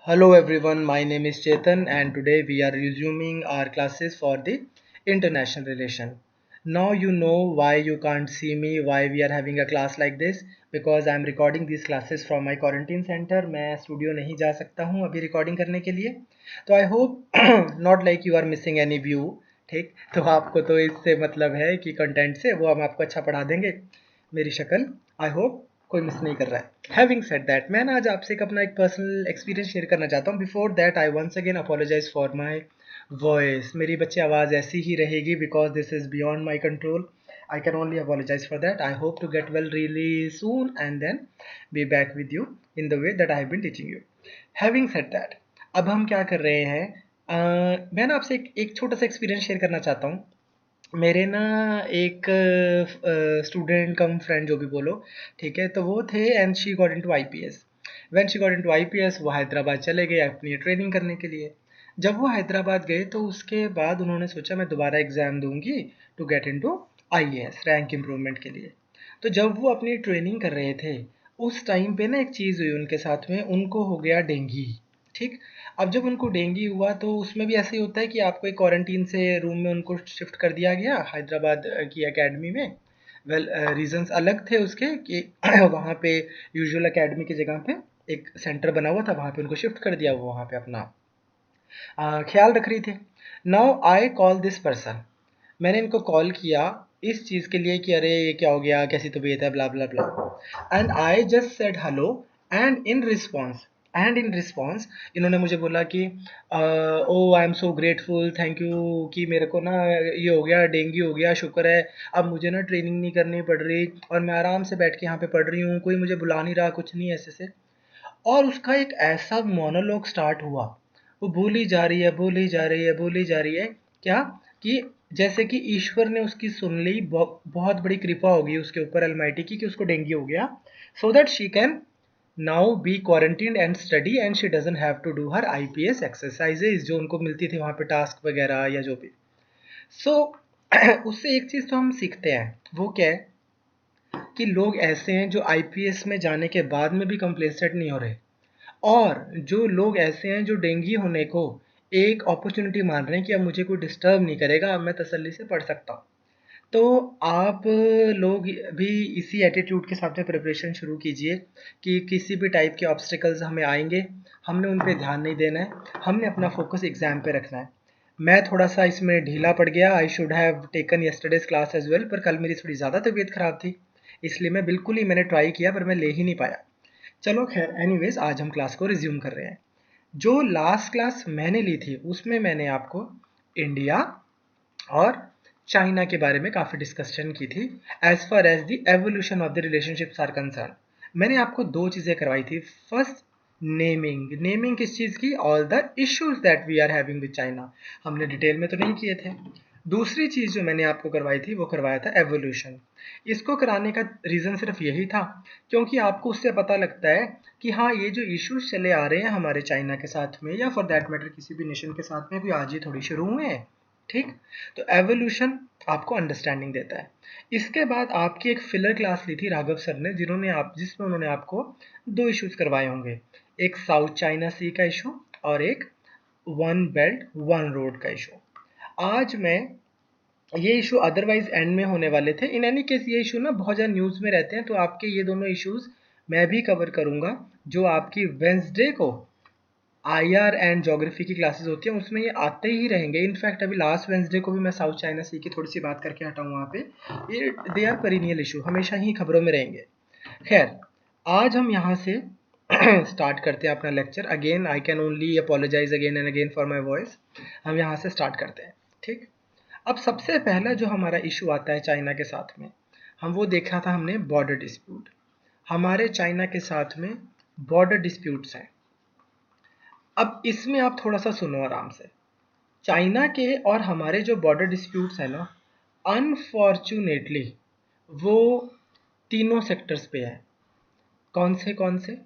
Hello everyone, my name is Chetan and today we are resuming our classes for the international relation. Now you know why you can't see me, why we are having a class like this because I am recording these classes from my quarantine center. मैं studio नहीं जा सकता हूँ अभी recording करने के लिए तो I hope not like you are missing any view. ठीक, तो आपको तो इससे मतलब है कि कंटेंट से वो हम आपको अच्छा पढ़ा देंगे. मेरी शक्ल आई होप कोई मिस नहीं कर रहा है. हैविंग सेड दैट मैं ना आज आपसे एक अपना एक पर्सनल एक्सपीरियंस शेयर करना चाहता हूँ. Before that I once again apologize for my voice. मेरी बच्चे आवाज़ ऐसी ही रहेगी because this is beyond my control. I can only apologize for that. I hope to get well really soon and then be back with you in the way that I have been teaching you. Having said that, अब हम क्या कर रहे हैं. मैं ना आपसे एक छोटा सा एक्सपीरियंस शेयर करना चाहता हूँ. मेरे ना एक स्टूडेंट कम फ्रेंड जो भी बोलो, ठीक है, तो वो थे and she got into IPS. When she got into IPS वो हैदराबाद चले गए अपनी ट्रेनिंग करने के लिए. जब वो हैदराबाद गए तो उसके बाद उन्होंने सोचा मैं दोबारा एग्ज़ाम दूंगी to get into IAS rank improvement के लिए. तो जब वो अपनी ट्रेनिंग कर रहे थे उस टाइम पे ना एक चीज़ हुई उनके साथ में, उनको हो गया डेंगी. ठीक, अब जब उनको डेंगू हुआ तो उसमें भी ऐसे ही होता है कि आपको एक क्वारंटीन से रूम में उनको शिफ्ट कर दिया गया हैदराबाद की एकेडमी में. वेल रीजंस अलग थे उसके कि वहाँ पे यूजुअल एकेडमी की जगह पे एक सेंटर बना हुआ था, वहाँ पे उनको शिफ्ट कर दिया, वो वहाँ पे अपना ख्याल रख रही थी. Now I call this person. मैंने इनको कॉल किया इस चीज़ के लिए कि अरे ये क्या हो गया, कैसी तबीयत है, blah blah blah. And I just said hello. And in response इन्होंने मुझे बोला कि oh I am so grateful, thank you कि मेरे को ना ये हो गया, डेंगू हो गया, शुक्र है अब मुझे ना ट्रेनिंग नहीं करनी पड़ रही और मैं आराम से बैठ के यहाँ पे पढ़ रही हूँ, कोई मुझे बुला नहीं रहा, कुछ नहीं ऐसे से. और उसका एक ऐसा मोनोलॉग स्टार्ट हुआ. वो बोली जा रही है, बोली जा रही है, बोली जा रही है. क्या कि जैसे कि ईश्वर ने उसकी सुन ली, बहुत बड़ी कृपा होगी उसके ऊपर अलमाइटी की कि उसको डेंगू हो गया, so that she can now be quarantine and study and she doesn't have to do her IPS exercises जो उनको मिलती थी वहाँ पे टास्क वगैरह या जो भी. सो उससे एक चीज़ तो हम सीखते हैं, वो क्या है कि लोग ऐसे हैं जो आईपीएस में जाने के बाद में भी कंप्लेसेंट नहीं हो रहे, और जो लोग ऐसे हैं जो डेंगू होने को एक अपॉर्चुनिटी मान रहे हैं कि अब मुझे कोई डिस्टर्ब नहीं करेगा, अब मैं तसल्ली से पढ़ सकता हूँ. तो आप लोग भी इसी एटीट्यूड के साथ में प्रिपरेशन शुरू कीजिए कि किसी भी टाइप के ऑब्स्टिकल्स हमें आएंगे, हमने उन पे ध्यान नहीं देना है, हमने अपना फोकस एग्ज़ाम पे रखना है. मैं थोड़ा सा इसमें ढीला पड़ गया. I should have taken yesterday's class as well, पर कल मेरी थोड़ी ज़्यादा तबीयत ख़राब थी, इसलिए मैं बिल्कुल ही मैंने ट्राई किया पर मैं ले ही नहीं पाया. चलो खैर, एनीवेज आज हम क्लास को रिज्यूम कर रहे हैं. जो लास्ट क्लास मैंने ली थी उसमें मैंने आपको इंडिया और चाइना के बारे में काफ़ी डिस्कशन की थी as far as the evolution of the relationships are concern. मैंने आपको दो चीज़ें करवाई थी. First, naming. नेमिंग किस चीज़ की? All the issues that we are having with China. हमने डिटेल में तो नहीं किए थे. दूसरी चीज़ जो मैंने आपको करवाई थी वो करवाया था एवोल्यूशन. इसको कराने का रीज़न सिर्फ यही था क्योंकि आपको उससे पता लगता है कि हाँ, ये जो इश्यूज चले आ रहे हैं हमारे चाइना के साथ में या फॉर दैट मैटर किसी भी नेशन के साथ में, कोई आज ही थोड़ी शुरू हुए हैं. ठीक, तो एवोल्यूशन आपको अंडरस्टैंडिंग देता है. इसके बाद आपकी एक फिलर क्लास ली थी राघव सर ने, जिसमें उन्होंने आपको दो इश्यूज करवाए होंगे. एक साउथ चाइना सी का इशू और एक वन बेल्ट वन रोड का इशू. आज मैं ये इशू अदरवाइज एंड में होने वाले थे. इन एनी केस ये इशू ना बहुत ज़्यादा न्यूज़ में रहते हैं, तो आपके ये दोनों इश्यूज मैं भी कवर करूँगा जो आपकी वेंसडे को आईआर एंड ज्योग्राफी की क्लासेस होती हैं उसमें ये आते ही रहेंगे. इनफैक्ट अभी लास्ट वेंसडे को भी मैं साउथ चाइना सी की थोड़ी सी बात करके हटा हूँ वहाँ पे. ये दे आर पेरिनियल इशू, हमेशा ही खबरों में रहेंगे. खैर, आज हम यहाँ से स्टार्ट करते हैं अपना lecture. Again I can only apologize again and again for my voice. हम यहाँ से स्टार्ट करते हैं. ठीक, अब सबसे पहला जो हमारा इशू आता है चाइना के साथ में, हम वो देखा था हमने बॉर्डर डिस्प्यूट. हमारे चाइना के साथ में बॉर्डर डिस्प्यूट्स हैं. अब इसमें आप थोड़ा सा सुनो आराम से. चाइना के और हमारे जो बॉर्डर डिस्प्यूट्स हैं ना, अनफॉर्चुनेटली वो तीनों सेक्टर्स पे है. कौन से?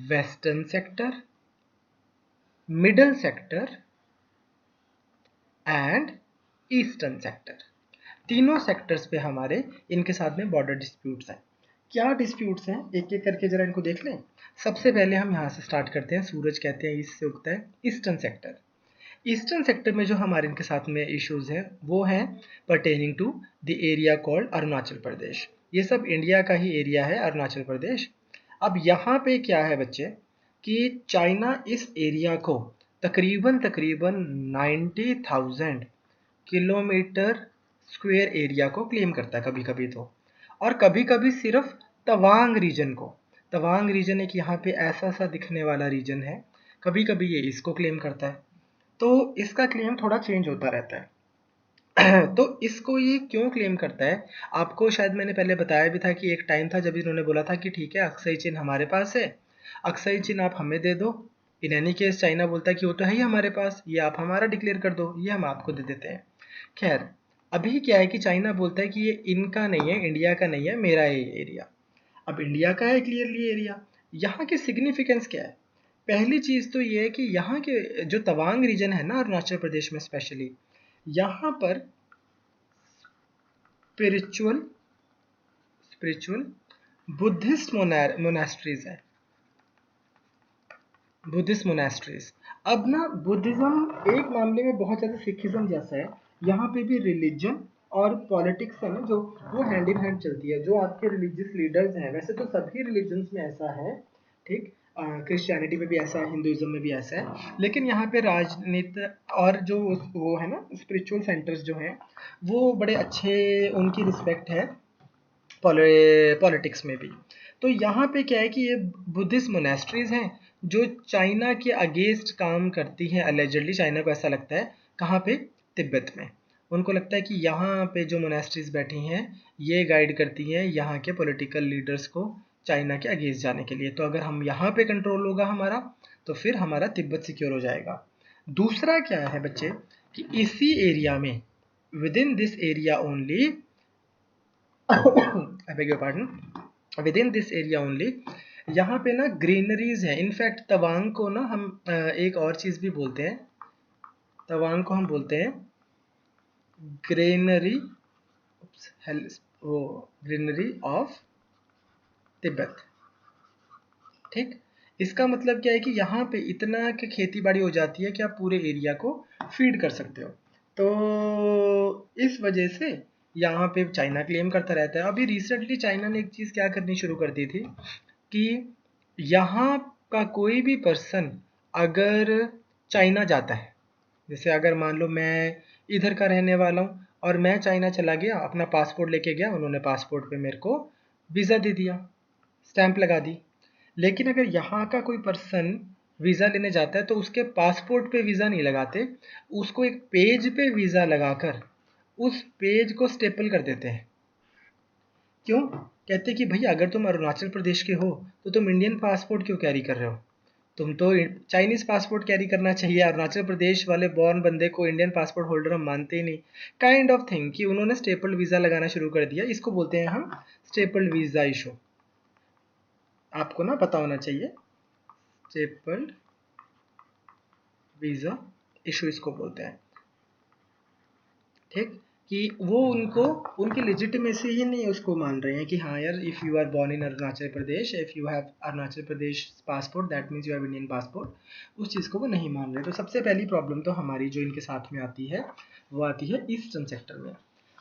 Western sector, middle sector and eastern sector. तीनों सेक्टर्स पे हमारे इनके साथ में बॉर्डर डिस्प्यूट्स हैं. क्या डिस्प्यूट्स हैं, एक एक करके जरा इनको देख लें। सबसे पहले हम यहाँ से स्टार्ट करते हैं। सूरज कहते हैं ईस्ट से उगता है, ईस्टर्न सेक्टर। ईस्टर्न सेक्टर में जो हमारे इनके साथ में इश्यूज हैं वो हैं pertaining to the area called Arunachal Pradesh. ये सब इंडिया का ही एरिया है, अरुणाचल प्रदेश। अब यहाँ पे क्या है बच्चे कि चाइना इस एरिया को तकरीबन तकरीबन 90,000 किलोमीटर स्क्वायर एरिया को क्लेम करता है कभी कभी तो, और कभी कभी सिर्फ तवांग रीजन को। तवांग रीजन एक यहाँ पे ऐसा सा दिखने वाला रीजन है, कभी कभी ये इसको क्लेम करता है। तो इसका क्लेम थोड़ा चेंज होता रहता है। तो इसको ये क्यों क्लेम करता है, आपको शायद मैंने पहले बताया भी था कि एक टाइम था जब इन्होंने बोला था कि ठीक है अक्साई चीन हमारे पास है, अक्साई चीन आप हमें दे दो। इन एनी केस चाइना बोलता है कि वो तो है ही हमारे पास, ये आप हमारा डिक्लेयर कर दो, ये हम आपको दे देते हैं। खैर, अभी क्या है कि चाइना बोलता है कि ये इनका नहीं है, इंडिया का नहीं है, मेरा है ये एरिया। अब इंडिया का है क्लियरली एरिया। यहाँ की सिग्निफिकेंस क्या है? पहली चीज तो ये है कि यहाँ के जो तवांग रीजन है ना अरुणाचल प्रदेश में स्पेशली, यहाँ पर स्पिरिचुअल स्पिरिचुअल बुद्धिस्ट मोनास्ट्रीज है, बुद्धिस्ट मोनास्ट्रीज। अब ना बुद्धिज्म एक मामले में बहुत ज़्यादा सिखिज्म जैसा है, यहाँ पे भी रिलीजन और पॉलिटिक्स है ना जो, वो हैंड इन हैंड चलती है। जो आपके रिलीजियस लीडर्स हैं, वैसे तो सभी रिलीजन्स में ऐसा है, ठीक, क्रिश्चियनिटी में भी ऐसा है, हिंदुइज्म में भी ऐसा है, लेकिन यहाँ पे राजनीति और जो वो है ना स्पिरिचुअल सेंटर्स जो हैं वो बड़े अच्छे, उनकी रिस्पेक्ट है पॉलिटिक्स में भी। तो यहाँ पे क्या है कि ये बुद्धिस्ट मोनेस्ट्रीज हैं जो चाइना के अगेंस्ट काम करती हैं अलेजेडली। चाइना को ऐसा लगता है, कहाँ पे, तिब्बत में। उनको लगता है कि यहाँ पे जो मोनेस्ट्रीज बैठी हैं ये गाइड करती हैं यहाँ के पॉलिटिकल लीडर्स को चाइना के अगेंस्ट जाने के लिए। तो अगर हम यहाँ पे कंट्रोल होगा हमारा, तो फिर हमारा तिब्बत सिक्योर हो जाएगा। दूसरा क्या है बच्चे कि इसी एरिया में, with in this area only, I beg your pardon, within this area only, यहाँ पे ना ग्रीनरीज है। इनफैक्ट तवांग को ना हम एक और चीज भी बोलते हैं, तवांग को हम बोलते हैं ग्रीनरी, वो ग्रीनरी ऑफ तिब्बत, ठीक। इसका मतलब क्या है कि यहाँ पे इतना कि खेती बाड़ी हो जाती है कि आप पूरे एरिया को फीड कर सकते हो। तो इस वजह से यहाँ पे चाइना क्लेम करता रहता है। अभी रिसेंटली चाइना ने एक चीज़ क्या करनी शुरू कर दी थी कि यहाँ का कोई भी पर्सन अगर चाइना जाता है, जैसे अगर मान लो मैं इधर का रहने वाला हूँ और मैं चाइना चला गया, अपना पासपोर्ट लेके गया, उन्होंने पासपोर्ट पे मेरे को वीज़ा दे दिया, स्टैंप लगा दी। लेकिन अगर यहाँ का कोई पर्सन वीज़ा लेने जाता है तो उसके पासपोर्ट पे वीज़ा नहीं लगाते, उसको एक पेज पे वीज़ा लगाकर उस पेज को स्टेपल कर देते हैं। क्यों? कहते कि भैया अगर तुम अरुणाचल प्रदेश के हो तो तुम इंडियन पासपोर्ट क्यों कैरी कर रहे हो, तुम तो चाइनीज पासपोर्ट कैरी करना चाहिए। अरुणाचल प्रदेश वाले बॉर्न बंदे को इंडियन पासपोर्ट होल्डर हम मानते ही नहीं, काइंड ऑफ थिंग। कि उन्होंने स्टेपल्ड वीज़ा लगाना शुरू कर दिया। इसको बोलते हैं हम स्टेपल्ड वीज़ा इशू। आपको ना पता होना चाहिए, स्टेपल्ड वीज़ा इशू इसको बोलते हैं, ठीक। कि वो उनको, उनकी लेजिटिमेसी ही नहीं उसको मान रहे हैं कि हाँ यार, if you are born in Arunachal Pradesh, if you have Arunachal Pradesh passport, that means you have Indian passport. उस चीज़ को वो नहीं मान रहे। तो सबसे पहली प्रॉब्लम तो हमारी जो इनके साथ में आती है वो आती है ईस्टर्न सेक्टर में।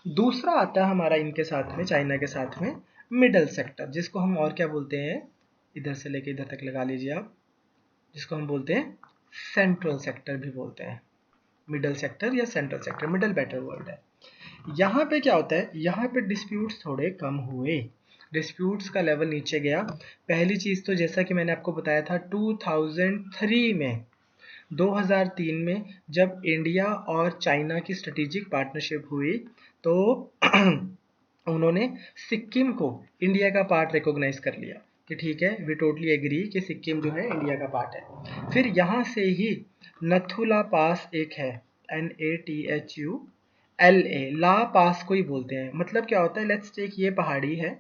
दूसरा आता है हमारा इनके साथ में, चाइना के साथ में, मिडल सेक्टर, जिसको हम और क्या बोलते हैं, इधर से लेके इधर तक लगा लीजिए आप, जिसको हम बोलते हैं सेंट्रल सेक्टर भी बोलते हैं। मिडल सेक्टर या central sector, middle better word है। यहाँ पे क्या होता है, यहाँ पे डिस्प्यूट्स थोड़े कम हुए, डिस्प्यूट्स का लेवल नीचे गया। पहली चीज़ तो जैसा कि मैंने आपको बताया था 2003 में, 2003 में जब इंडिया और चाइना की स्ट्रेटेजिक पार्टनरशिप हुई तो उन्होंने सिक्किम को इंडिया का पार्ट रिकॉग्नाइज कर लिया कि ठीक है, वी टोटली एग्री कि सिक्किम जो है इंडिया का पार्ट है। फिर यहाँ से ही नथुला पास एक है, NATHULA, ला पास को ही बोलते हैं। मतलब क्या होता है, लेट्स टेक, ये पहाड़ी है,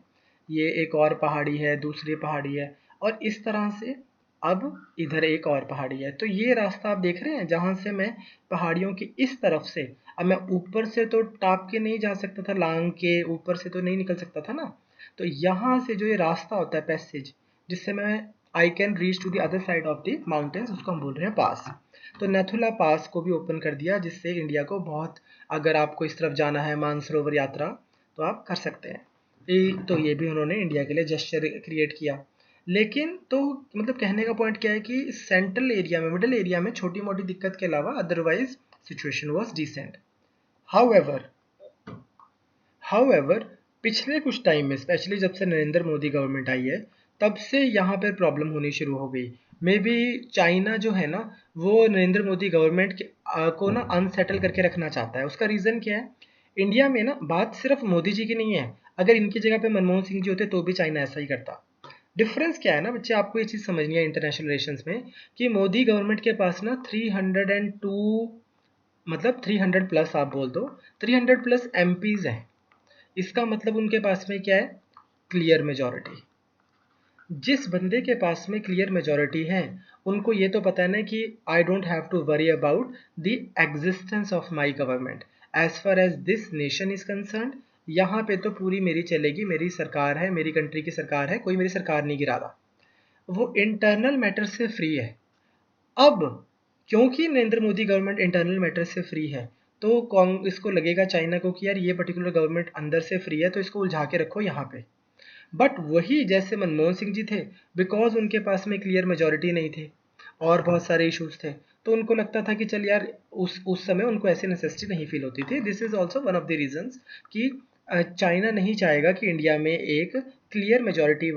ये एक और पहाड़ी है, दूसरी पहाड़ी है, और इस तरह से अब इधर एक और पहाड़ी है। तो ये रास्ता आप देख रहे हैं जहाँ से मैं पहाड़ियों की इस तरफ से, अब मैं ऊपर से तो टाप के नहीं जा सकता था, लांग के ऊपर से तो नहीं निकल सकता था ना, तो यहाँ से जो ये रास्ता होता है पैसेज, जिससे मैं I can reach to the other side of the mountains, उसको हम बोल रहे हैं पास। तो नथुला पास को भी ओपन कर दिया, जिससे इंडिया को बहुत, अगर आपको इस तरफ जाना है मानसरोवर यात्रा, तो आप कर सकते हैं। तो ये भी उन्होंने इंडिया के लिए जेस्चर क्रिएट किया। लेकिन तो मतलब कहने का पॉइंट क्या है कि सेंट्रल एरिया में, मिडिल एरिया में छोटी मोटी दिक्कत के अलावा otherwise situation was decent. However however पिछले कुछ टाइम में, स्पेशली जब से नरेंद्र मोदी गवर्नमेंट आई है, तब से यहाँ पर प्रॉब्लम होनी शुरू हो गई। मे बी चाइना जो है ना, वो नरेंद्र मोदी गवर्नमेंट को ना अनसेटल करके रखना चाहता है। उसका रीज़न क्या है? इंडिया में ना बात सिर्फ मोदी जी की नहीं है, अगर इनकी जगह पे मनमोहन सिंह जी होते तो भी चाइना ऐसा ही करता। डिफरेंस क्या है ना बच्चे, आपको ये चीज़ समझनी है इंटरनेशनल रिलेशंस में, कि मोदी गवर्नमेंट के पास ना 302, मतलब 300 प्लस आप बोल दो, 300 प्लस एमपीज हैं। इसका मतलब उनके पास में क्या है? Clear majority. जिस बंदे के पास में क्लियर मेजॉरिटी है, उनको ये तो पता है ना कि I don't have to worry about the existence of my government, as far as this nation is concern. यहाँ पे तो पूरी मेरी चलेगी, मेरी सरकार है, मेरी कंट्री की सरकार है, कोई मेरी सरकार नहीं गिरा रहा। वो इंटरनल मैटर से फ्री है। अब क्योंकि Narendra Modi government internal matter से फ्री है, तो इसको लगेगा चाइना को कि यार ये पर्टिकुलर गवर्नमेंट अंदर से फ्री है, तो इसको उलझा के रखो यहाँ पे। बट वही जैसे मनमोहन सिंह जी थे, बिकॉज उनके पास में क्लियर मेजोरिटी नहीं थे और बहुत सारे इश्यूज थे, तो उनको लगता था कि चल यार, उस समय उनको ऐसी नेसेसिटी नहीं फील होती थी। This is also one of the reasons कि चाइना नहीं चाहेगा कि इंडिया में एक क्लियर मेजोरिटी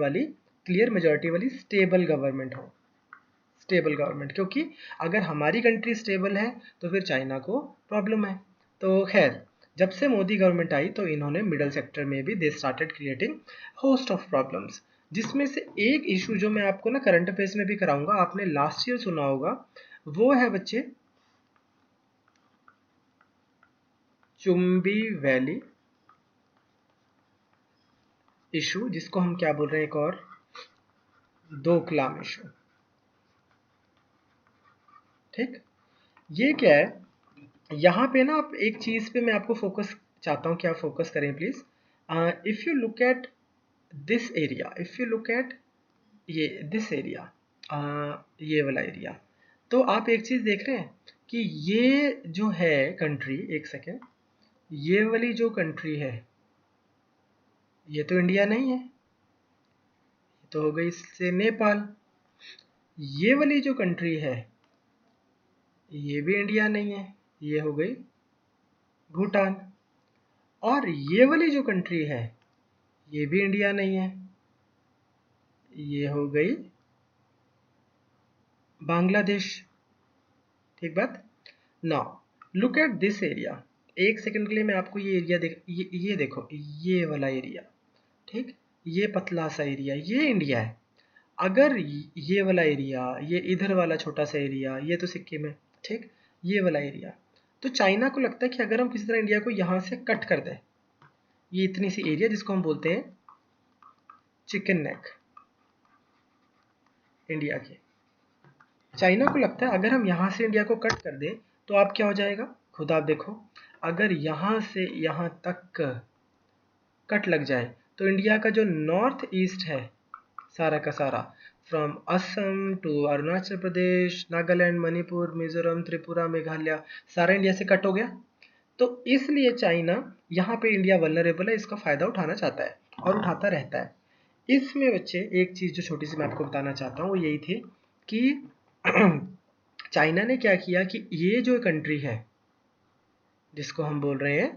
वाली स्टेबल गवर्नमेंट हो। स्टेबल गवर्नमेंट, क्योंकि अगर हमारी कंट्री स्टेबल है तो फिर चाइना को प्रॉब्लम है। तो खैर, जब से मोदी गवर्नमेंट आई तो इन्होंने मिडल सेक्टर में भी they started creating host of problems, जिसमें से एक इशू जो मैं आपको ना करंट अफेयर्स में भी कराऊंगा, आपने लास्ट ईयर सुना होगा, वो है बच्चे चुम्बी वैली इशू, जिसको हम क्या बोल रहे हैं, एक और दोकलाम इशू। ठीक, ये क्या है? यहाँ पे ना आप एक चीज़ पे मैं आपको फोकस चाहता हूँ कि आप फोकस करें please. If you look at this area, if you look at ये दिस एरिया, ये वाला एरिया, तो आप एक चीज़ देख रहे हैं कि ये जो है कंट्री, एक सेकेंड, ये वाली जो कंट्री है, ये तो इंडिया नहीं है, ये तो हो गई इससे नेपाल। ये वाली जो कंट्री है, ये भी इंडिया नहीं है, ये हो गई भूटान। और ये वाली जो कंट्री है, ये भी इंडिया नहीं है, ये हो गई बांग्लादेश। ठीक बात। Now look at this area. एक सेकंड के लिए मैं आपको ये एरिया ये देखो, ये वाला एरिया, ठीक, ये पतला सा एरिया, ये इंडिया है। अगर ये वाला एरिया, ये इधर वाला छोटा सा एरिया, ये तो सिक्किम है, ठीक, ये वाला एरिया, तो चाइना को लगता है कि अगर हम किसी तरह इंडिया को यहाँ से कट कर दें, ये इतनी सी एरिया जिसको हम बोलते हैं चिकन नेक इंडिया के, चाइना को लगता है अगर हम यहाँ से इंडिया को कट कर दें तो आप क्या हो जाएगा, खुद आप देखो, अगर यहाँ से यहाँ तक कट लग जाए तो इंडिया का जो नॉर्थ ईस्ट है सारा का सारा, फ्रॉम असम टू अरुणाचल प्रदेश, नागालैंड, मणिपुर, मिजोरम, त्रिपुरा, मेघालय, सारा इंडिया से कट हो गया। तो इसलिए चाइना यहाँ पे इंडिया वल्नरेबल है, इसका फ़ायदा उठाना चाहता है और उठाता रहता है। इसमें बच्चे एक चीज़ जो छोटी सी मैं आपको बताना चाहता हूँ वो यही थी कि चाइना ने क्या किया कि ये जो कंट्री है जिसको हम बोल रहे हैं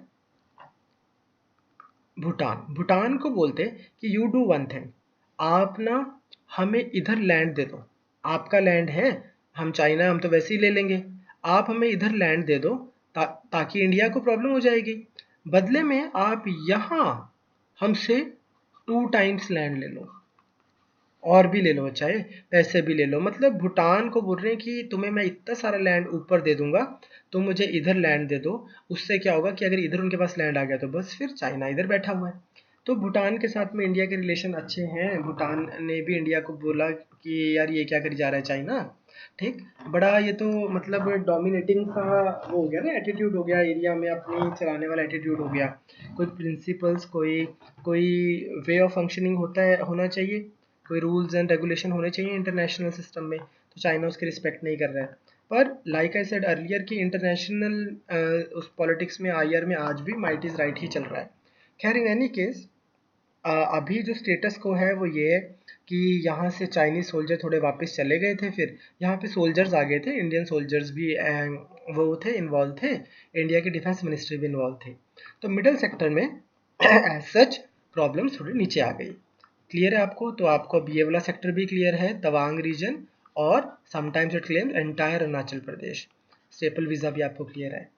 भूटान, भूटान को बोलते कि यू डू वन थिंग, आप ना हमें इधर लैंड दे दो, आपका लैंड है, हम चाइना हम तो वैसे ही ले लेंगे, आप हमें इधर लैंड दे दो, ताकि इंडिया को प्रॉब्लम हो जाएगी, बदले में आप यहाँ हमसे 2 टाइम्स लैंड ले लो और भी ले लो, चाहे पैसे भी ले लो। मतलब भूटान को बोल रहे हैं कि तुम्हें मैं इतना सारा लैंड ऊपर दे दूंगा, तुम मुझे इधर लैंड दे दो। उससे क्या होगा कि अगर इधर उनके पास लैंड आ गया तो बस फिर चाइना इधर बैठा हुआ है। तो भूटान के साथ में इंडिया के रिलेशन अच्छे हैं। भूटान ने भी इंडिया को बोला कि यार ये क्या करी जा रहा है चाइना, ठीक। बड़ा ये तो मतलब डोमिनेटिंग सा वो हो गया ना, एटीट्यूड हो गया एरिया में, अपनी चलाने वाला एटीट्यूड हो गया। कोई प्रिंसिपल्स, कोई कोई वे ऑफ फंक्शनिंग होता है, होना चाहिए, कोई रूल्स एंड रेगुलेशन होने चाहिए इंटरनेशनल सिस्टम में, तो चाइना उसकी रिस्पेक्ट नहीं कर रहा है। पर लाइक आई सेड अर्लियर कि इंटरनेशनल उस पॉलिटिक्स में, आईआर में आज भी माइट इज़ राइट ही चल रहा है। खैर इन एनी केस, अभी जो स्टेटस को है वो ये है कि यहाँ से चाइनीज सोल्जर थोड़े वापस चले गए थे, फिर यहाँ पे सोल्जर्स आ गए थे, इंडियन सोल्जर्स भी वो थे, इन्वॉल्व थे, इंडिया के डिफेंस मिनिस्ट्री भी इन्वॉल्व थे। तो मिडल सेक्टर में एज सच प्रॉब्लम थोड़ी नीचे आ गई। क्लियर है आपको? तो आपको अब ये वाला सेक्टर भी क्लियर है, तवांग रीजन, और sometimes it claim entire Arunachal Pradesh. Staple visa भी आपको क्लियर है,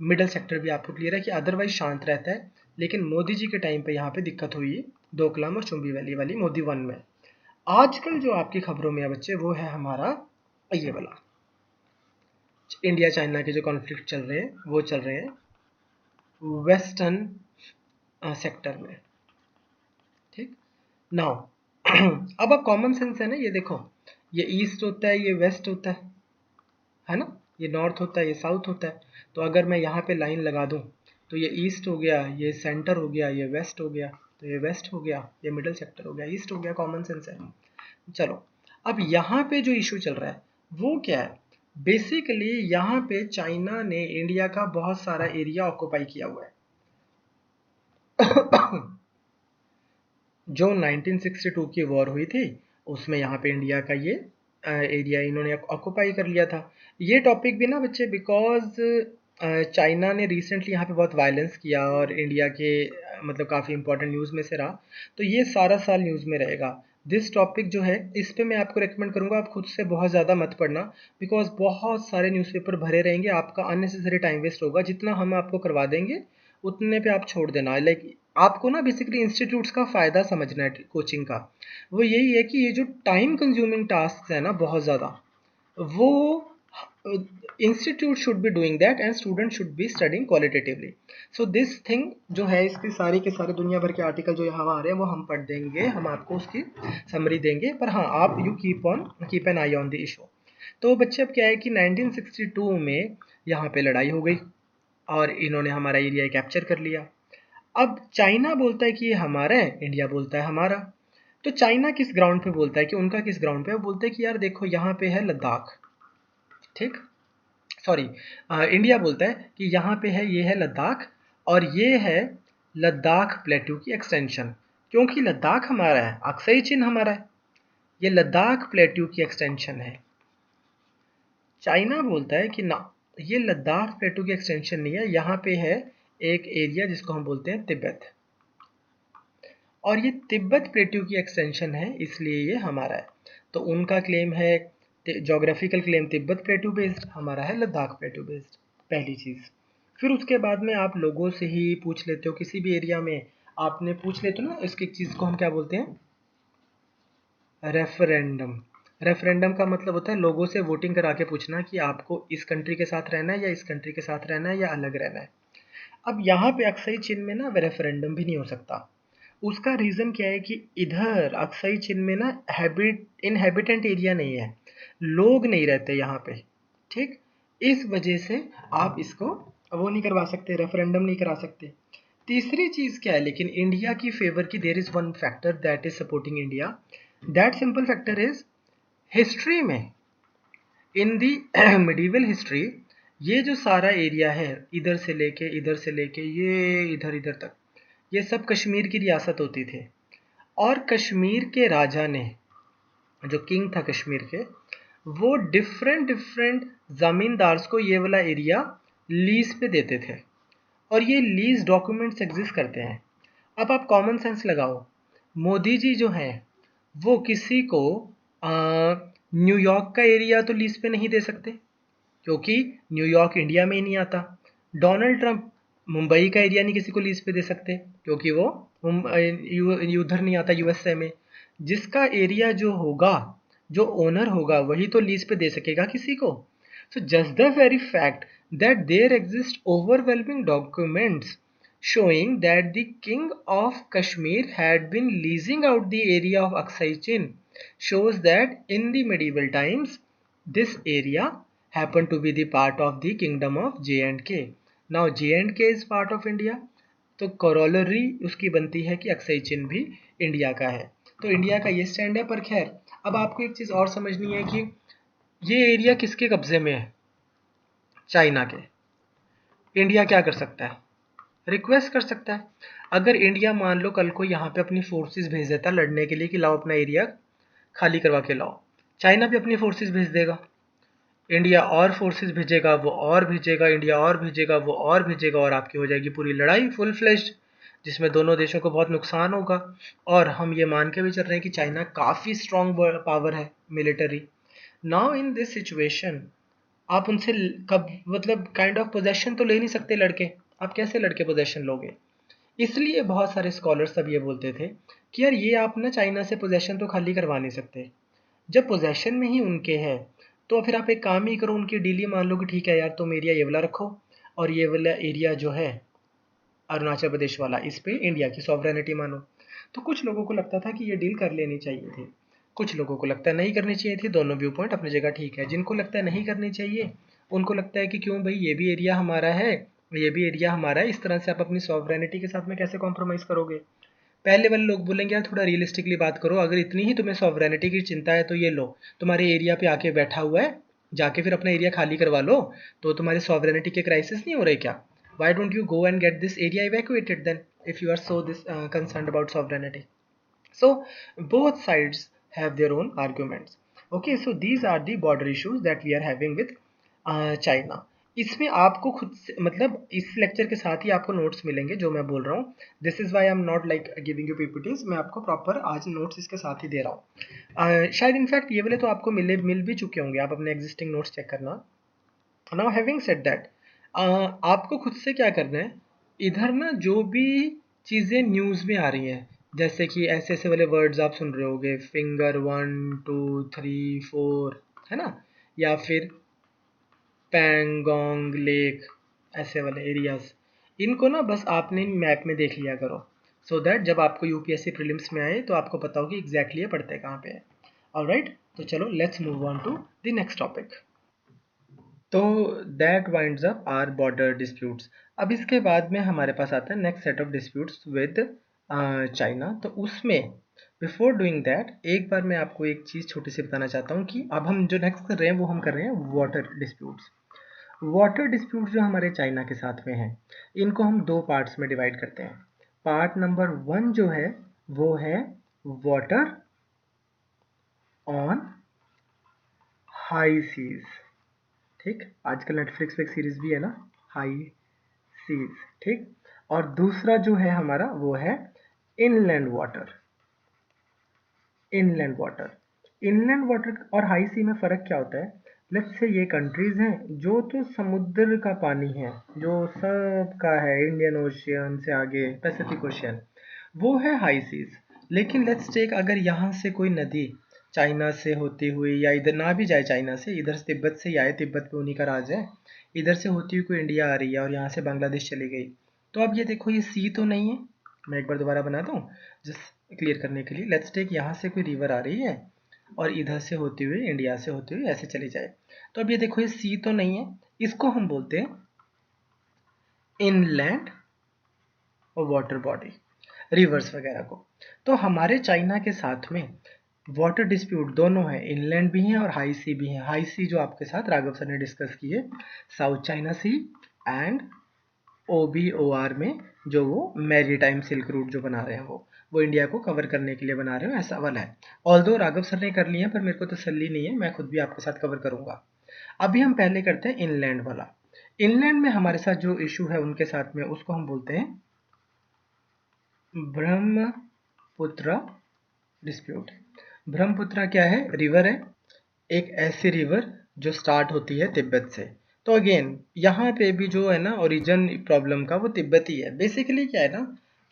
मिडल सेक्टर भी आपको क्लियर है कि अदरवाइज शांत रहता है। लेकिन मोदी जी के टाइम पे यहाँ पे दिक्कत हुई डोकलाम और चुंबी वैली वाली मोदी वन में। आजकल जो आपकी खबरों में है बच्चे, वो है हमारा ये वाला इंडिया चाइना के जो कॉन्फ्लिक्ट चल रहे हैं, वो चल रहे हैं वेस्टर्न सेक्टर में। ठीक। नाउ अब आप कॉमन सेंस है ना, ये देखो, ये ईस्ट होता है, ये वेस्ट होता है ना, ये नॉर्थ होता है, ये साउथ होता है। तो अगर मैं यहाँ पे लाइन लगा दूँ तो ये ईस्ट हो गया, ये सेंटर हो गया, ये वेस्ट हो गया, तो ये वेस्ट हो गया, ये मिडल सेक्टर हो गया, ईस्ट हो गया। कॉमन सेंस है। चलो, अब यहाँ पे जो इशू चल रहा है वो क्या है? बेसिकली यहाँ पे चाइना ने इंडिया का बहुत सारा एरिया ऑक्यूपाई किया हुआ है। जो 1962 की वॉर हुई थी, उसमें यहाँ पे इंडिया का ये एरिया इन्होंने ऑक्यूपाई कर लिया था। ये टॉपिक भी ना बच्चे, बिकॉज चाइना ने रिसेंटली यहाँ पे बहुत वायलेंस किया और इंडिया के मतलब काफ़ी इंपॉर्टेंट न्यूज़ में से रहा, तो ये सारा साल न्यूज़ में रहेगा। दिस टॉपिक जो है, इस पे मैं आपको रेकमेंड करूँगा आप खुद से बहुत ज़्यादा मत पढ़ना, बिकॉज बहुत सारे न्यूज़पेपर भरे रहेंगे, आपका अननेसेसरी टाइम वेस्ट होगा। जितना हम आपको करवा देंगे उतने पे आप छोड़ देना। लाइक आपको ना बेसिकली इंस्टीट्यूट्स का फ़ायदा समझना है कोचिंग का। वो यही है कि ये जो टाइम कंज्यूमिंग टास्क है ना बहुत ज़्यादा, वो institute should be doing that and student should be studying qualitatively. So this thing जो है, इसकी सारी के सारे दुनिया भर के आर्टिकल जो यहाँ आ रहे हैं वो हम पढ़ देंगे, हम आपको उसकी समरी देंगे। पर हाँ, आप you keep an I on the issue. तो बच्चे अब क्या है कि 1962 में यहाँ पे लड़ाई हो गई और इन्होंने हमारा एरिया कैप्चर कर लिया। अब चाइना बोलता है कि ये हमारा है, इंडिया बोलता है हमारा। तो चाइना किस ग्राउंड पे बोलता है कि उनका किस ग्राउंड पे? वो बोलते हैं कि यार देखो यहाँ पे है लद्दाख। ठीक, सॉरी, इंडिया बोलता है कि यहाँ पे है, ये है लद्दाख, और ये है लद्दाख प्लेट्यू की एक्सटेंशन। क्योंकि लद्दाख हमारा है, अक्साई चिन हमारा है, ये लद्दाख प्लेट्यू की एक्सटेंशन है। चाइना बोलता है कि ना, ये लद्दाख प्लेट्यू की एक्सटेंशन नहीं है, यहाँ पे है एक एरिया जिसको हम बोलते हैं तिब्बत, और ये तिब्बत प्लेट्यू की एक्सटेंशन है, इसलिए ये हमारा है। तो उनका क्लेम है geographical claim Tibet plateau based, हमारा है लद्दाख प्लेट्यू बेस्ड। पहली चीज़। फिर उसके बाद में आप लोगों से ही पूछ लेते हो, किसी भी एरिया में आपने पूछ लेते हो ना, इसकी चीज़ को हम क्या बोलते हैं? रेफरेंडम। रेफरेंडम का मतलब होता है लोगों से वोटिंग करा के पूछना कि आपको इस कंट्री के साथ रहना है या इस कंट्री के साथ रहना है या अलग रहना है। अब यहाँ पे अक्साई चिन में ना रेफरेंडम भी नहीं हो सकता। उसका रीज़न क्या है कि इधर अक्साई चिन में ना इनहेबिटेंट एरिया नहीं है, लोग नहीं रहते यहाँ पे। ठीक, इस वजह से आप इसको वो नहीं करवा सकते, रेफरेंडम नहीं करा सकते। तीसरी चीज़ क्या है लेकिन इंडिया की फेवर की, there is one factor that is supporting India. That simple factor is history में, इन दी मिडीवल हिस्ट्री, ये जो सारा एरिया है, इधर से लेके इधर से लेके ये इधर इधर तक, ये सब कश्मीर की रियासत होती थी। और कश्मीर के राजा ने, जो किंग था कश्मीर के, वो डिफरेंट डिफरेंट ज़मींदार्स को ये वाला एरिया लीज पे देते थे, और ये लीज डॉक्यूमेंट्स एग्जिस्ट करते हैं। अब आप कॉमन सेंस लगाओ, मोदी जी जो हैं वो किसी को न्यूयॉर्क का एरिया तो लीज पे नहीं दे सकते, क्योंकि न्यूयॉर्क इंडिया में ही नहीं आता। डोनाल्ड ट्रंप मुंबई का एरिया नहीं किसी को लीज पे दे सकते, क्योंकि वो उधर नहीं आता यूएसए में। जिसका एरिया जो होगा, जो ओनर होगा, वही तो लीज पे दे सकेगा किसी को। So just the very fact that there exist overwhelming documents showing that the king of Kashmir had been leasing out the area of Aksai Chin shows that in the medieval times This area happened to be the part of the kingdom of J&K. Now J&K is part of India, तो corollary उसकी बनती है कि Aksai चिन भी India का है। तो India का ये स्टैंड है। पर खैर, अब आपको एक चीज़ और समझनी है कि ये एरिया किसके कब्जे में है? चाइना के। इंडिया क्या कर सकता है? रिक्वेस्ट कर सकता है। अगर इंडिया मान लो कल को यहाँ पे अपनी फोर्सेस भेज देता लड़ने के लिए कि लाओ अपना एरिया खाली करवा के लाओ, चाइना भी अपनी फोर्सेस भेज देगा, इंडिया और फोर्सेस भेजेगा, वो और भेजेगा, इंडिया और भेजेगा, वो और भेजेगा, और आपकी हो जाएगी पूरी लड़ाई फुल फ्लेश्ड, जिसमें दोनों देशों को बहुत नुकसान होगा। और हम ये मान के भी चल रहे हैं कि चाइना काफ़ी स्ट्रॉन्ग पावर है military. Now in this situation आप उनसे कब मतलब काइंड ऑफ पोजेशन तो ले नहीं सकते लड़के। आप कैसे लड़के पोजेशन लोगे? इसलिए बहुत सारे स्कॉलर्स सब ये बोलते थे कि यार ये आप ना चाइना से पोजेशन तो खाली करवा नहीं सकते। जब पोजेशन में ही उनके है तो फिर आप एक काम ही करो, उनकी डील ये मान लो कि ठीक है यार तुम एरिया ये वाला रखो, और ये वाला एरिया जो है अरुणाचल प्रदेश वाला, इस पे इंडिया की सॉवरेनिटी मानो। तो कुछ लोगों को लगता था कि ये डील कर लेनी चाहिए थी, कुछ लोगों को लगता है नहीं करनी चाहिए थी। दोनों व्यू पॉइंट अपनी जगह ठीक है। जिनको लगता है नहीं करनी चाहिए, उनको लगता है कि क्यों भाई, ये भी एरिया हमारा है, ये भी एरिया हमारा है, इस तरह से आप अपनी सॉवरेनिटी के साथ में कैसे कॉम्प्रोमाइज़ करोगे? पहले वाले लोग बोलेंगे यार थोड़ा रियलिस्टिकली बात करो, अगर इतनी ही तुम्हें सॉवरेनिटी की चिंता है तो ये लो, तुम्हारे एरिया पे आके बैठा हुआ है, जाके फिर अपना एरिया खाली करवा लो, तो तुम्हारे सॉवरेनिटी के क्राइसिस नहीं हो रहे क्या? Why don't you go and get this area evacuated then, if you are so this concerned about sovereignty? So both sides have their own arguments. Okay, so these are the border issues that we are having with China. इसमें आपको खुद से मतलब इस lecture के साथ ही आपको notes मिलेंगे जो मैं बोल रहा हूँ। This is why I am not like giving you PPTs, मैं आपको प्रॉपर आज नोट्स इसके साथ ही दे रहा हूँ। शायद इनफैक्ट ये वाले तो आपको मिल भी चुके होंगे, आप अपने एग्जिस्टिंग नोट्स चेक करना। नाउ हैविंग सेड दैट, आपको खुद से क्या करना है, इधर ना जो भी चीज़ें न्यूज़ में आ रही हैं, जैसे कि ऐसे ऐसे वाले वर्ड्स आप सुन रहे होगे, फिंगर 1 2 3 4, है ना, या फिर पैंगोंग लेक, ऐसे वाले एरियाज, इनको ना बस आपने मैप में देख लिया करो, सो दैट जब आपको यूपीएससी प्रीलिम्स में आए तो आपको पता हो कि एग्जैक्टली ये पढ़ते कहाँ पे है। ऑलराइट, तो चलो let's move on to the next topic. तो that winds up our border disputes. अब इसके बाद में हमारे पास आता है next set of disputes with China. तो उसमें बिफोर डूइंग दैट एक बार मैं आपको एक चीज़ छोटी सी बताना चाहता हूँ कि अब हम जो नेक्स्ट कर रहे हैं वो हम कर रहे हैं वाटर डिस्प्यूट्स। वाटर डिस्प्यूट्स जो हमारे चाइना के साथ में हैं, इनको हम दो पार्ट्स में डिवाइड करते हैं। पार्ट नंबर 1 जो है वो है वाटर ऑन हाई सीज। ठीक, आजकल नेटफ्लिक्स पे एक सीरीज भी है ना, हाई सीज। ठीक, और दूसरा जो है हमारा वो है inland water. Inland water, inland water और हाई सी में फ़र्क क्या होता है? लेट्स से ये कंट्रीज़ हैं जो तो समुद्र का पानी है, जो सबका है, इंडियन ओशियन से आगे पैसिफिक ओशियन, वो है हाई सीज। लेकिन लेट्स टेक, अगर यहाँ से कोई नदी चाइना से होती हुई, या इधर ना भी जाए चाइना से, इधर से तिब्बत से ही आए, तिब्बत पे उन्हीं का राज है, इधर से होती हुई कोई इंडिया आ रही है और यहाँ से बांग्लादेश चली गई, तो अब ये देखो ये सी तो नहीं है। मैं एक बार दोबारा बना दूँ जस्ट क्लियर करने के लिए। लेट्स टेक, यहाँ से कोई रिवर आ रही है और इधर से होती हुई, इंडिया से होती हुई ऐसे चली जाए, तो अब ये देखो ये सी तो नहीं है, इसको हम बोलते हैं इनलैंड वाटर बॉडी, रिवर्स वगैरह को। तो हमारे चाइना के साथ में वाटर डिस्प्यूट दोनों है, इनलैंड भी हैं और हाई सी भी हैं। हाई सी जो आपके साथ राघव सर ने डिस्कस की है, south China sea and OBOR में, जो वो मैरीटाइम सिल्क रूट जो बना रहे हैं, वो इंडिया को कवर करने के लिए बना रहे हो, ऐसा वाला है। ऑल्दो राघव सर ने कर लिया पर मेरे को तसल्ली नहीं है, मैं खुद भी आपके साथ कवर करूंगा। अभी हम पहले करते हैं इनलैंड वाला। इनलैंड में हमारे साथ जो इशू है उनके साथ में, उसको हम बोलते हैं ब्रह्मपुत्र डिस्प्यूट। ब्रह्मपुत्र क्या है? रिवर है, एक ऐसी रिवर जो स्टार्ट होती है तिब्बत से। तो अगेन यहाँ पे भी जो है ना ओरिजिन प्रॉब्लम का, वो तिब्बत ही है। बेसिकली क्या है ना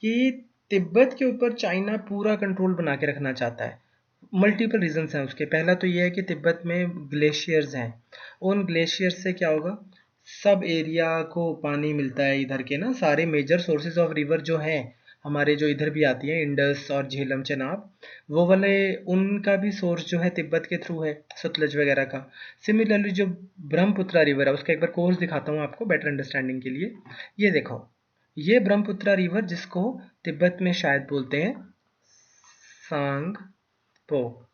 कि तिब्बत के ऊपर चाइना पूरा कंट्रोल बना के रखना चाहता है। मल्टीपल रीजंस हैं उसके। पहला तो ये है कि तिब्बत में ग्लेशियर्स हैं, उन ग्लेशियर्स से क्या होगा, सब एरिया को पानी मिलता है, इधर के ना सारे मेजर सोर्सेज ऑफ रिवर जो हैं हमारे जो इधर भी आती है इंडस और झेलम चेनाब, वो वाले उनका भी सोर्स जो है तिब्बत के थ्रू है, सतलज वगैरह का। सिमिलरली जो ब्रह्मपुत्रा रिवर है उसका एक बार कोर्स दिखाता हूँ आपको बेटर अंडरस्टैंडिंग के लिए। ये देखो, ये ब्रह्मपुत्रा रिवर जिसको तिब्बत में शायद बोलते हैं सांग पो,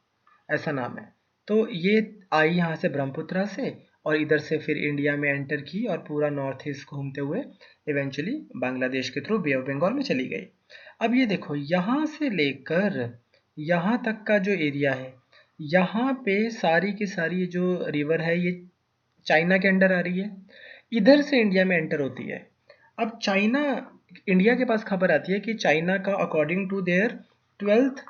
ऐसा नाम है। तो ये आई यहाँ से ब्रह्मपुत्रा से और इधर से फिर इंडिया में एंटर की और पूरा नॉर्थ ईस्ट घूमते हुए इवेंचुअली बांग्लादेश के थ्रू बे ऑफ बंगाल में चली गई। अब ये देखो, यहाँ से लेकर यहाँ तक का जो एरिया है, यहाँ पे सारी की सारी जो रिवर है ये चाइना के अंडर आ रही है, इधर से इंडिया में एंटर होती है। अब चाइना, इंडिया के पास खबर आती है कि चाइना का according to their 12th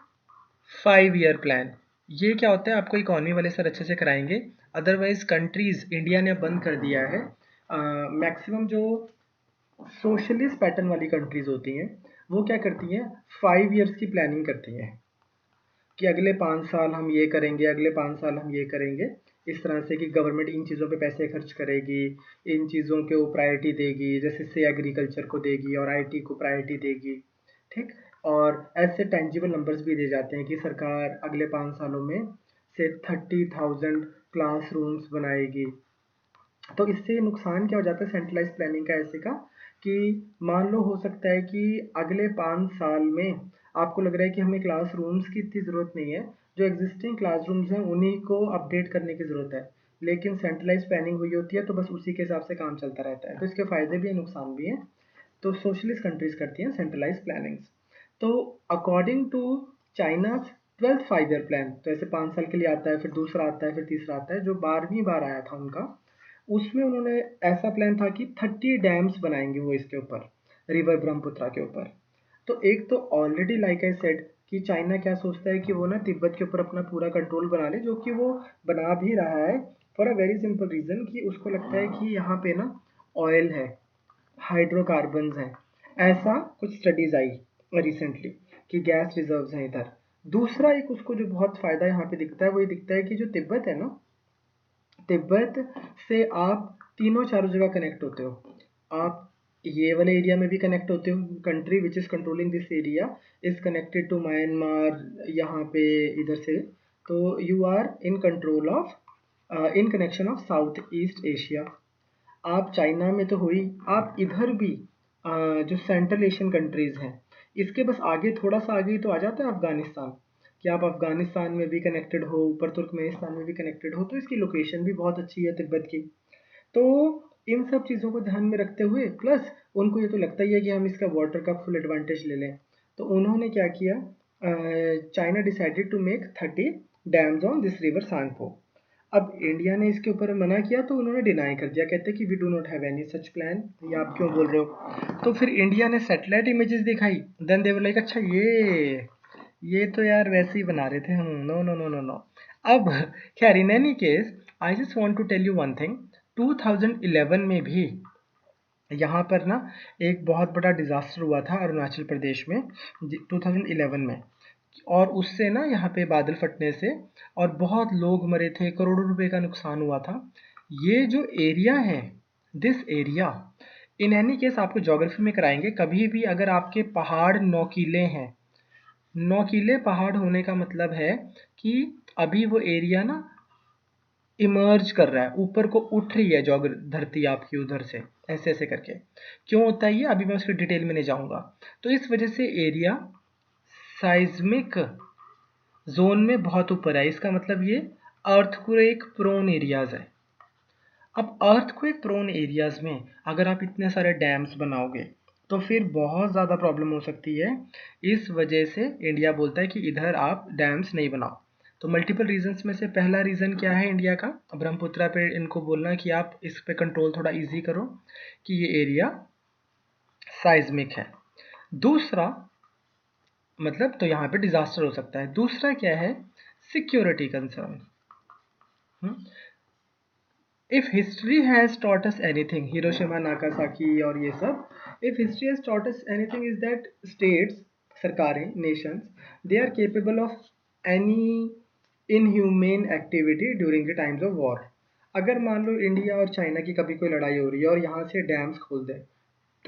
5 year plan, ये क्या होता है आपको इकोनॉमी वाले सर अच्छे से कराएंगे। अदरवाइज कंट्रीज इंडिया ने बंद कर दिया है, मैक्सिमम जो सोशलिस्ट पैटर्न वाली कंट्रीज होती हैं वो क्या करती हैं, 5 ईयर्स की प्लानिंग करती हैं कि अगले 5 साल हम ये करेंगे, अगले 5 साल हम ये करेंगे। इस तरह से कि गवर्नमेंट इन चीज़ों पे पैसे खर्च करेगी, इन चीज़ों को प्रायोरिटी देगी, जैसे से एग्रीकल्चर को देगी और आईटी को प्रायोरिटी देगी, ठीक। और ऐसे टेंजिबल नंबर्स भी दे जाते हैं कि सरकार अगले 5 सालों में से 30,000 क्लासरूम्स बनाएगी। तो इससे नुकसान क्या हो जाता है सेंट्रलाइज प्लानिंग का ऐसे का, कि मान लो हो सकता है कि अगले 5 साल में आपको लग रहा है कि हमें क्लासरूम्स की इतनी ज़रूरत नहीं है, जो एग्जिस्टिंग क्लासरूम्स हैं उन्हीं को अपडेट करने की ज़रूरत है। लेकिन सेंट्रलाइज प्लानिंग हुई होती है तो बस उसी के हिसाब से काम चलता रहता है। तो इसके फ़ायदे भी हैं, नुकसान भी हैं। तो सोशलिस्ट कंट्रीज करती हैं सेंट्रलाइज प्लानिंग्स। तो according to China 12th 5 year plan, तो ऐसे 5 साल के लिए आता है, फिर दूसरा आता है, फिर तीसरा आता है, जो 12वीं बार आया था उनका, उसमें उन्होंने ऐसा प्लान था कि 30 डैम्स बनाएंगे वो इसके ऊपर, रिवर ब्रह्मपुत्रा के ऊपर। तो एक तो ऑलरेडी लाइक आई सेड कि चाइना क्या सोचता है कि वो ना तिब्बत के ऊपर अपना पूरा कंट्रोल बना ले, जो कि वो बना भी रहा है for a very simple reason कि उसको लगता है कि यहाँ पे ना ऑयल है, हाइड्रोकार्बन्स हैं, ऐसा कुछ स्टडीज आई रिसेंटली कि गैस रिजर्व्स हैं इधर। दूसरा एक उसको जो बहुत फ़ायदा यहाँ पे दिखता है वो ये दिखता है कि जो तिब्बत है ना, तिब्बत से आप तीनों चारों जगह कनेक्ट होते हो। आप ये वाले एरिया में भी कनेक्ट होते हो, country which is controlling this area is connected to Myanmar यहाँ पे इधर से। तो you are in control of, in connection of south east Asia. आप चाइना में तो हुई, आप इधर भी जो सेंट्रल एशियन कंट्रीज़ हैं, इसके बस आगे थोड़ा सा आगे ही तो आ जाता है अफ़गानिस्तान, कि आप अफ़गानिस्तान में भी कनेक्टेड हो, ऊपर तुर्कमेनिस्तान में भी कनेक्टेड हो, तो इसकी लोकेशन भी बहुत अच्छी है तिब्बत की। तो इन सब चीज़ों को ध्यान में रखते हुए प्लस उनको ये तो लगता ही है कि हम इसका वाटर का फुल एडवांटेज ले लें, तो उन्होंने क्या किया, China decided to make 30 dams on this river Tsangpo. अब इंडिया ने इसके ऊपर मना किया तो उन्होंने डिनाई कर दिया, कहते कि we do not have any such plan, ये आप क्यों बोल रहे हो। तो फिर इंडिया ने सैटेलाइट इमेजेस दिखाई, देन दे वर लाइक अच्छा ये तो यार वैसे ही बना रहे थे हम, no no no no no. अब खैर in any case I just want to tell you one thing, 2011 में भी यहाँ पर ना एक बहुत बड़ा डिज़ास्टर हुआ था अरुणाचल प्रदेश में 2011 में, और उससे ना यहाँ पे बादल फटने से और बहुत लोग मरे थे, करोड़ों रुपए का नुकसान हुआ था। ये जो एरिया है, this area, in any case आपको ज्योग्राफी में कराएंगे कभी भी, अगर आपके पहाड़ नोकीले हैं, नोकीले पहाड़ होने का मतलब है कि अभी वो एरिया ना इमर्ज कर रहा है, ऊपर को उठ रही है जोग्र धरती आपकी उधर से, ऐसे ऐसे करके। क्यों होता है ये, अभी मैं उसकी डिटेल में नहीं जाऊंगा। तो इस वजह से एरिया साइज्मिक जोन में बहुत ऊपर है, इसका मतलब ये अर्थक्वेक प्रोन एरियाज है। अब अर्थक्वेक प्रोन एरियाज में अगर आप इतने सारे डैम्स बनाओगे तो फिर बहुत ज़्यादा प्रॉब्लम हो सकती है। इस वजह से इंडिया बोलता है कि इधर आप डैम्स नहीं बनाओ। तो मल्टीपल रीजंस में से पहला रीज़न क्या है इंडिया का, ब्रह्मपुत्रा पे इनको बोलना कि आप इस पे कंट्रोल थोड़ा इजी करो कि ये एरिया साइज्मिक है। दूसरा मतलब तो यहाँ पे डिजास्टर हो सकता है। दूसरा क्या है, security concern. If history has taught us anything, Hiroshima Nagasaki और ये सब, if history has taught us anything is that states, सरकारें, nations, they are capable of any inhumane activity during the times of war. अगर मान लो India और China की कभी कोई लड़ाई हो रही है और यहाँ से डैम्स खोल दें,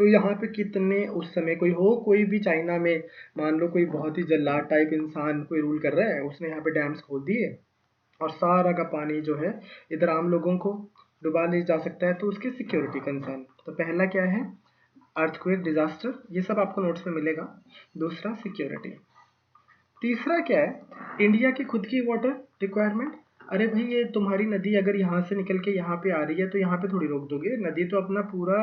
तो यहाँ पे कितने उस समय कोई भी चाइना में, मान लो कोई बहुत ही जल्लाद टाइप इंसान कोई रूल कर रहा है, उसने यहाँ पे डैम्स खोल दिए और सारा का पानी जो है इधर आम लोगों को डुबा ले जा सकता है, तो उसकी सिक्योरिटी कंसर्न। तो पहला क्या है, अर्थक्वेक, डिजास्टर, ये सब आपको नोट्स में मिलेगा। दूसरा सिक्योरिटी। तीसरा क्या है, इंडिया की खुद की वाटर रिक्वायरमेंट। अरे भाई ये तुम्हारी नदी अगर यहाँ से निकल के यहाँ पे आ रही है तो यहाँ पे थोड़ी रोक दोगे, नदी तो अपना पूरा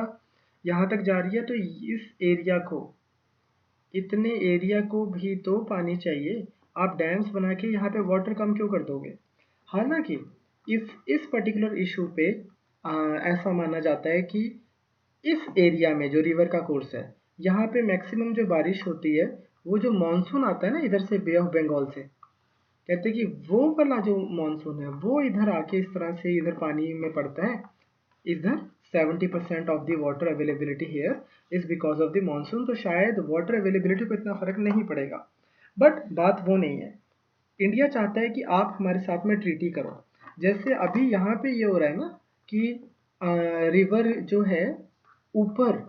यहाँ तक जा रही है, तो इस एरिया को, इतने एरिया को भी तो पानी चाहिए। आप डैम्स बना के यहाँ पे वाटर कम क्यों कर दोगे? हालांकि इस पर्टिकुलर इशू पे ऐसा माना जाता है कि इस एरिया में जो रिवर का कोर्स है, यहाँ पे मैक्सिमम जो बारिश होती है, वो जो मानसून आता है ना इधर से बे ऑफ बंगाल से, कहते हैं कि वो वाला जो मानसून है वो इधर आके इस तरह से इधर पानी में पड़ता है। इधर 70% of the water availability here is because of the monsoon. तो शायद वाटर अवेलेबिलिटी को इतना फर्क नहीं पड़ेगा, बट बात वो नहीं है। इंडिया चाहता है कि आप हमारे साथ में ट्रीटी करो। जैसे अभी यहाँ पे ये हो रहा है ना कि रिवर जो है ऊपर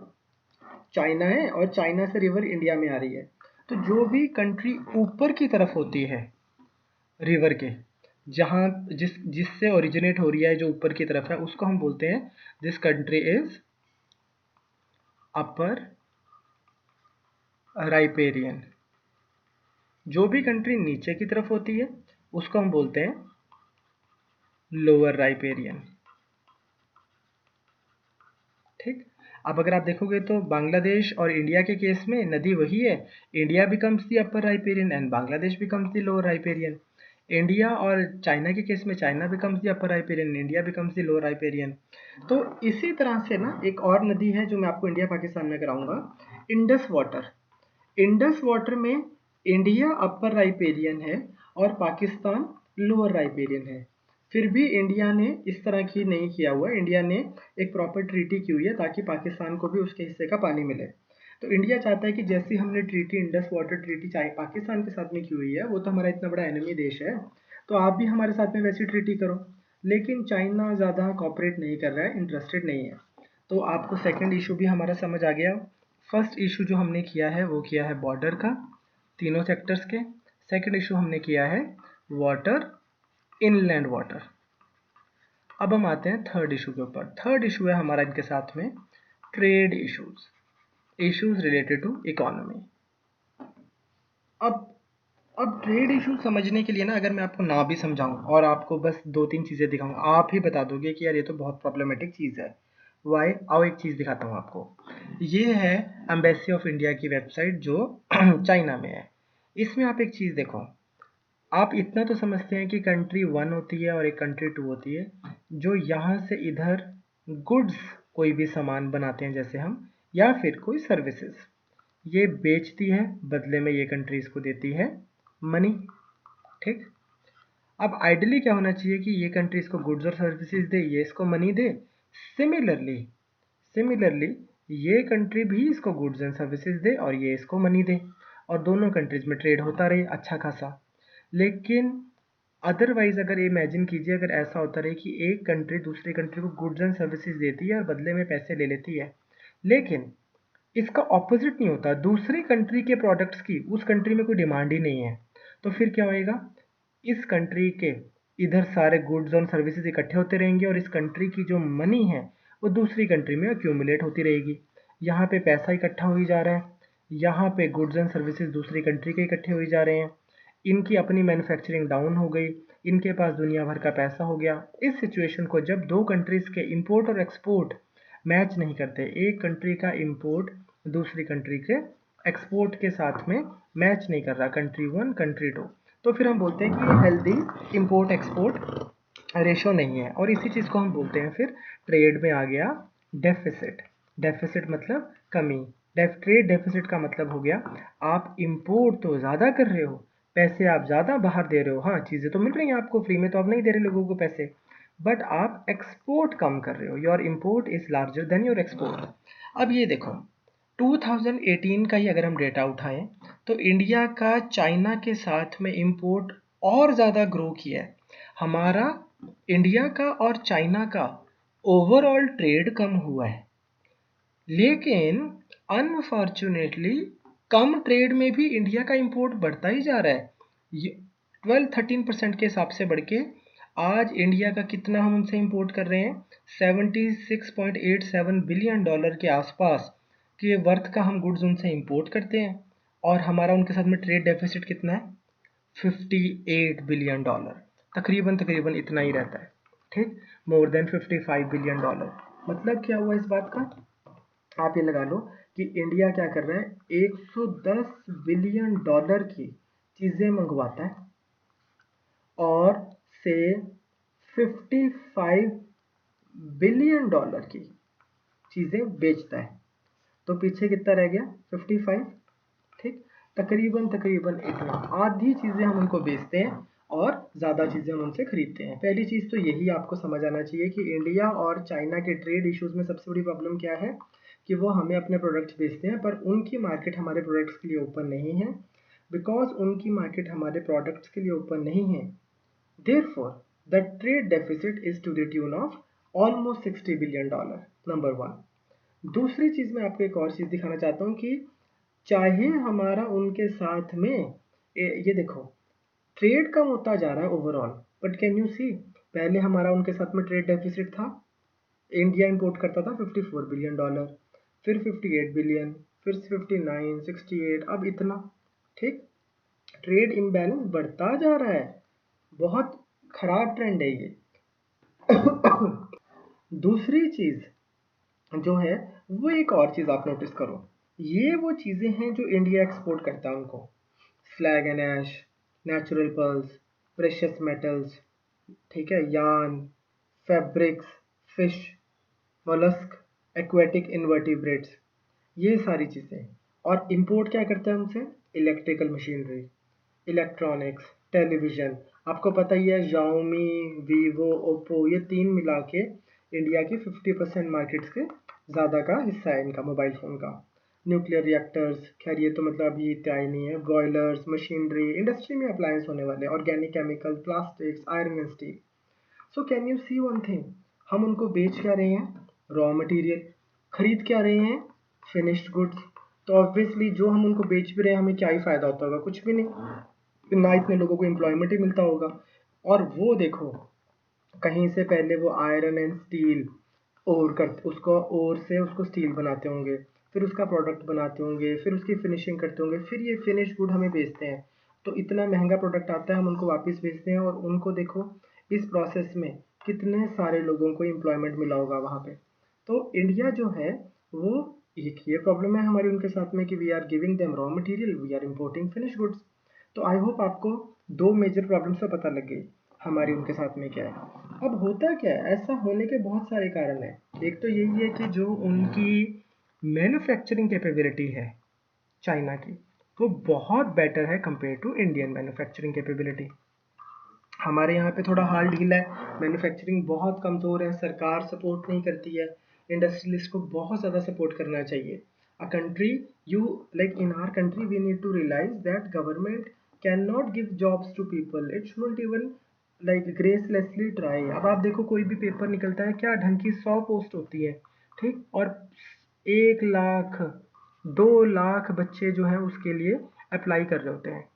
चाइना है और चाइना से रिवर इंडिया में आ रही है, तो जो भी कंट्री ऊपर की तरफ होती है रिवर के, जहाँ जिससे ओरिजिनेट हो रही है, जो ऊपर की तरफ है, उसको हम बोलते हैं this country is upper riparian. जो भी कंट्री नीचे की तरफ होती है उसको हम बोलते हैं लोअर राइपेरियन। ठीक। अब अगर आप देखोगे तो बांग्लादेश और इंडिया के केस में नदी वही है, India becomes the upper riparian and Bangladesh becomes the lower riparian. India और चाइना के केस में China becomes the upper riparian, India becomes the lower riparian. तो इसी तरह से ना एक और नदी है जो मैं आपको इंडिया पाकिस्तान में कराऊंगा, इंडस वाटर। इंडस वाटर में इंडिया अपर राइपेरियन है और पाकिस्तान लोअर राइपेरियन है। फिर भी इंडिया ने इस तरह की नहीं किया हुआ, इंडिया ने एक प्रॉपर ट्रीटी की हुई है ताकि पाकिस्तान को भी उसके हिस्से का पानी मिले। तो इंडिया चाहता है कि जैसी हमने ट्रीटी, इंडस वाटर ट्रीटी चाहे पाकिस्तान के साथ में की हुई है, वो तो हमारा इतना बड़ा एनिमी देश है, तो आप भी हमारे साथ में वैसी ट्रीटी करो। लेकिन चाइना ज़्यादा कॉपरेट नहीं कर रहा है, इंटरेस्टेड नहीं है। तो आपको सेकंड इशू भी हमारा समझ आ गया। फर्स्ट इशू जो हमने किया है वो किया है बॉर्डर का, तीनों सेक्टर्स के। सेकंड इशू हमने किया है वाटर, इनलैंड वाटर। अब हम आते हैं थर्ड इशू के ऊपर। थर्ड इशू है हमारा इनके साथ में trade issues, issues related to economy. अब अब ट्रेड इशू समझने के लिए ना, अगर मैं आपको ना भी समझाऊं और आपको बस दो तीन चीज़ें दिखाऊं, आप ही बता दोगे कि यार ये तो बहुत प्रॉब्लमेटिक चीज़ है। वाई? आओ एक चीज़ दिखाता हूँ आपको। ये है एम्बेसी ऑफ इंडिया की वेबसाइट जो चाइना में है। इसमें आप एक चीज़ देखो, आप इतना तो समझते हैं कि कंट्री 1 होती है और एक कंट्री 2 होती है, जो यहाँ से इधर गुड्स कोई भी सामान बनाते हैं जैसे हम, या फिर कोई सर्विसेज, ये बेचती है, बदले में ये कंट्री इसको देती है मनी। ठीक। अब आइडियली क्या होना चाहिए कि ये कंट्री इसको गुड्स और सर्विसेज दे, ये इसको मनी दे। सिमिलरली ये कंट्री भी इसको गुड्स एंड सर्विसेज दे और ये इसको मनी दे, और दोनों कंट्रीज में ट्रेड होता रहे अच्छा खासा। लेकिन अदरवाइज अगर इमेजिन कीजिए, अगर ऐसा होता रहे कि एक कंट्री दूसरी कंट्री को गुड्स एंड सर्विसेज देती है और बदले में पैसे ले लेती है, लेकिन इसका ऑपोजिट नहीं होता, दूसरी कंट्री के प्रोडक्ट्स की उस कंट्री में कोई डिमांड ही नहीं है, तो फिर क्या होएगा? इस कंट्री के इधर सारे गुड्स और सर्विसेज इकट्ठे होते रहेंगे और इस कंट्री की जो मनी है वो दूसरी कंट्री में अक्यूमुलेट होती रहेगी। यहाँ पे पैसा इकट्ठा हो ही जा रहा है, यहाँ पे गुड्स एंड सर्विसेज दूसरी कंट्री के इकट्ठे हो ही जा रहे हैं, इनकी अपनी मैन्युफैक्चरिंग डाउन हो गई, इनके पास दुनिया भर का पैसा हो गया। इस सिचुएशन को जब दो कंट्रीज़ के इंपोर्ट और एक्सपोर्ट मैच नहीं करते, एक कंट्री का इंपोर्ट दूसरी कंट्री के एक्सपोर्ट के साथ में मैच नहीं कर रहा, कंट्री 1 कंट्री 2, तो फिर हम बोलते हैं कि ये हेल्दी इंपोर्ट एक्सपोर्ट रेशो नहीं है, और इसी चीज़ को हम बोलते हैं फिर ट्रेड में आ गया डेफिसिट। डेफिसिट मतलब कमी। ट्रेड डेफिसिट का मतलब हो गया आप इंपोर्ट तो ज़्यादा कर रहे हो, पैसे आप ज़्यादा बाहर दे रहे हो, हाँ चीज़ें तो मिल रही हैं आपको, फ्री में तो आप नहीं दे रहे लोगों को पैसे, बट आप एक्सपोर्ट कम कर रहे हो, your import is larger than your export. अब ये देखो 2018 का ही अगर हम डेटा उठाएं तो इंडिया का चाइना के साथ में इंपोर्ट और ज़्यादा ग्रो किया है। हमारा इंडिया का और चाइना का ओवरऑल ट्रेड कम हुआ है, लेकिन अनफॉर्चुनेटली कम ट्रेड में भी इंडिया का इंपोर्ट बढ़ता ही जा रहा है। 12-13% के हिसाब से बढ़ के आज इंडिया का कितना हम उनसे इंपोर्ट कर रहे हैं, $76.87 बिलियन के आसपास के वर्थ का हम गुड्स उनसे इंपोर्ट करते हैं। और हमारा उनके साथ में ट्रेड डेफिसिट कितना है, $58 बिलियन, तकरीबन तकरीबन इतना ही रहता है। ठीक, मोर देन $55 बिलियन। मतलब क्या हुआ इस बात का, आप ये लगा लो कि इंडिया क्या कर रहा है, $110 बिलियन की चीजें मंगवाता है और से $55 बिलियन की चीजें बेचता है। तो पीछे कितना रह गया, 55। ठीक, तकरीबन तकरीबन इतना, आधी चीजें हम उनको बेचते हैं और ज्यादा चीजें हम उनसे खरीदते हैं। पहली चीज तो यही आपको समझ आना चाहिए कि इंडिया और चाइना के ट्रेड इश्यूज में सबसे बड़ी प्रॉब्लम क्या है कि वो हमें अपने प्रोडक्ट्स बेचते हैं पर उनकी मार्केट हमारे प्रोडक्ट्स के लिए ओपन नहीं है। बिकॉज उनकी मार्केट हमारे प्रोडक्ट्स के लिए ओपन नहीं है, therefore the trade deficit is to the tune of almost $60 billion, number one. दूसरी चीज मैं आपको एक और चीज दिखाना चाहता हूँ कि चाहे हमारा उनके साथ में ये देखो ट्रेड कम होता जा रहा है ओवरऑल, बट कैन यू सी, पहले हमारा उनके साथ में ट्रेड डेफिसिट था, इंडिया इंपोर्ट करता था $54 बिलियन, फिर 58 बिलियन, फिर 59, 68, अब इतना। ठीक, ट्रेड इम्बैलेंस बढ़ता जा रहा है, बहुत खराब ट्रेंड है ये। दूसरी चीज जो है वो एक और चीज आप नोटिस करो, ये वो चीजें हैं जो इंडिया एक्सपोर्ट करता है उनको, slag and ash, natural pearls, precious metals, ठीक है, yarn, fabrics, fish, mollusc, aquatic invertebrates, ये सारी चीजें। और इंपोर्ट क्या करता है उनसे, इलेक्ट्रिकल मशीनरी, इलेक्ट्रॉनिक्स, टेलीविजन। आपको पता ही है Xiaomi, वीवो, ओप्पो, ये तीन मिला के इंडिया की 50% मार्केट्स के ज़्यादा का हिस्सा है इनका मोबाइल फ़ोन का। न्यूक्लियर रिएक्टर्स, खैर ये तो मतलब अभी इतना ही नहीं है, बॉयलर्स, मशीनरी, इंडस्ट्री में अप्लायंस होने वाले, organic chemical, plastics, iron and steel. So can you see one thing, हम उनको बेच क्या रहे हैं, रॉ मटेरियल, खरीद क्या रहे हैं, फिनिश्ड गुड्स। तो ऑब्वियसली जो हम उनको बेच भी रहे हैं हमें क्या ही फ़ायदा होता होगा, कुछ भी नहीं, ना इतने लोगों को एम्प्लॉयमेंट ही मिलता होगा। और वो देखो, कहीं से पहले वो आयरन एंड स्टील और कर उसको और से उसको स्टील बनाते होंगे, फिर उसका प्रोडक्ट बनाते होंगे, फिर उसकी फिनिशिंग करते होंगे, फिर ये फिनिश गुड हमें बेचते हैं। तो इतना महंगा प्रोडक्ट आता है, हम उनको वापस बेचते हैं और उनको देखो इस प्रोसेस में कितने सारे लोगों को एम्प्लॉयमेंट मिला होगा वहाँ पे। तो इंडिया जो है वो, एक ये प्रॉब्लम है हमारी उनके साथ में कि we are giving them raw material, we are importing finish goods. तो आई होप आपको दो मेजर प्रॉब्लम्स तो पता लग गई हमारी उनके साथ में क्या है। अब होता क्या है, ऐसा होने के बहुत सारे कारण हैं। एक तो यही है कि जो उनकी मैन्युफैक्चरिंग कैपेबिलिटी है चाइना की, वो बहुत बेटर है compare to Indian manufacturing capability. हमारे यहाँ पे थोड़ा हाल ढीला है, मैन्युफैक्चरिंग बहुत कमज़ोर है, सरकार सपोर्ट नहीं करती है, इंडस्ट्रियलिस्ट को बहुत ज़्यादा सपोर्ट करना चाहिए। A country, you like in our country we need to realise that government can not give jobs to people, it shouldn't even like gracelessly try. अब आप देखो कोई भी पेपर निकलता है, क्या ढंग की 100 पोस्ट होती है, ठीक, और 1 लाख 2 लाख बच्चे जो हैं उसके लिए अप्लाई कर रहे होते हैं।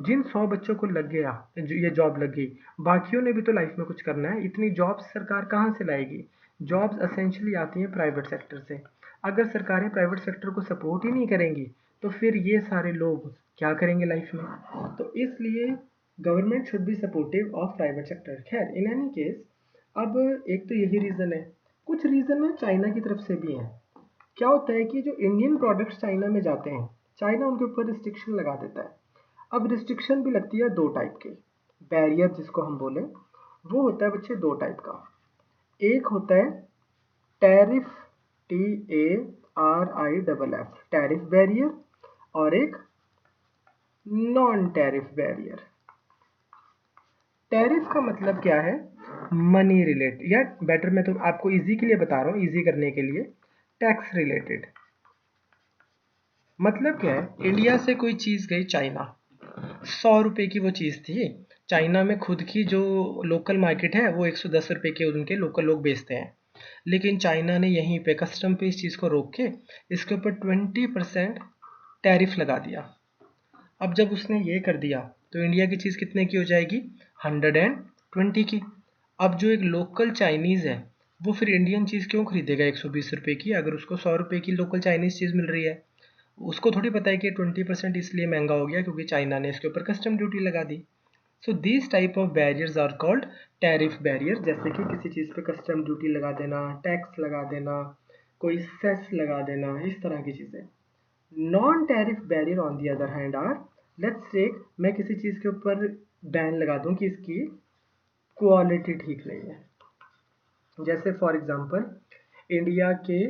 जिन 100 बच्चों को लग गया, ये जॉब लग गई, बाकियों ने भी तो लाइफ में कुछ करना है, इतनी जॉब्स सरकार कहाँ से लाएगी। जॉब्स असेंशली आती हैं प्राइवेट सेक्टर से। अगर सरकारें प्राइवेट सेक्टर को सपोर्ट ही नहीं करेंगी तो फिर ये सारे लोग क्या करेंगे लाइफ में। तो इसलिए government should be supportive of private sector. खैर इन एनी केस, अब एक तो यही रीज़न है, कुछ रीज़न है चाइना की तरफ से भी हैं। क्या होता है कि जो इंडियन प्रोडक्ट्स चाइना में जाते हैं, चाइना उनके ऊपर रिस्ट्रिक्शन लगा देता है। अब रिस्ट्रिक्शन भी लगती है दो टाइप की, बैरियर जिसको हम बोले, वो होता है बच्चे दो टाइप का। एक होता है टैरिफ, TARIFF, टैरिफ बैरियर, और एक नॉन टैरिफ बैरियर। टैरिफ का मतलब क्या है, मनी रिलेटेड, या बेटर मैं तो आपको इजी के लिए बता रहा हूँ, इजी करने के लिए, टैक्स रिलेटेड। मतलब क्या है, इंडिया से कोई चीज़ गई चाइना, 100 रुपए की वो चीज़ थी, चाइना में खुद की जो लोकल मार्केट है वो 110 रुपए के उनके लोकल लोग बेचते हैं। लेकिन चाइना ने यहीं पे कस्टम पे इस चीज़ को रोक के इसके ऊपर 20% टैरिफ लगा दिया। अब जब उसने ये कर दिया तो इंडिया की चीज़ कितने की हो जाएगी? 120 की। अब जो एक लोकल चाइनीज़ है वो फिर इंडियन चीज़ क्यों खरीदेगा 120 रुपये की, अगर उसको 100 रुपये की लोकल चाइनीज़ चीज़ मिल रही है? उसको थोड़ी पता है कि 20% इसलिए महंगा हो गया क्योंकि चाइना ने इसके ऊपर कस्टम ड्यूटी लगा दी। So these type of barriers are called tariff barrier, जैसे कि किसी चीज़ पे कस्टम ड्यूटी लगा देना, टैक्स लगा देना, कोई सेस लगा देना, इस तरह की चीज़ें। Non tariff barrier on the other hand are, let's take, मैं किसी चीज़ के ऊपर बैन लगा दूं कि इसकी क्वालिटी ठीक नहीं है। जैसे फॉर एग्जांपल इंडिया के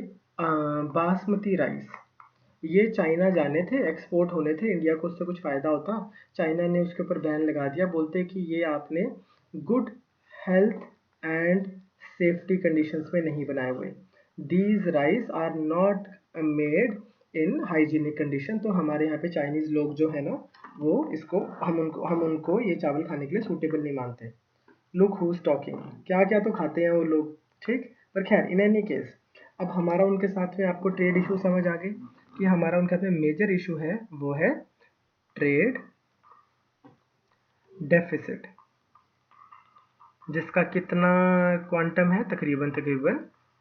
बासमती राइस, ये चाइना जाने थे, एक्सपोर्ट होने थे, इंडिया को उससे कुछ फ़ायदा होता, चाइना ने उसके ऊपर बैन लगा दिया, बोलते कि ये आपने good health and safety conditions में नहीं बनाए हुए, these rice are not made in hygienic condition. तो हमारे यहाँ पे चाइनीज़ लोग जो है ना, वो इसको हम उनको ये चावल खाने के लिए सूटेबल नहीं मानते। लुक हुज टॉकिंग, क्या क्या तो खाते हैं वो लोग, ठीक। पर खैर, इन एनी केस, अब हमारा उनके साथ में आपको ट्रेड इशू समझ आ गई कि हमारा उनके साथ में मेजर इशू है, वो है ट्रेड डेफिसिट, जिसका कितना क्वांटम है? तकरीबन तकरीबन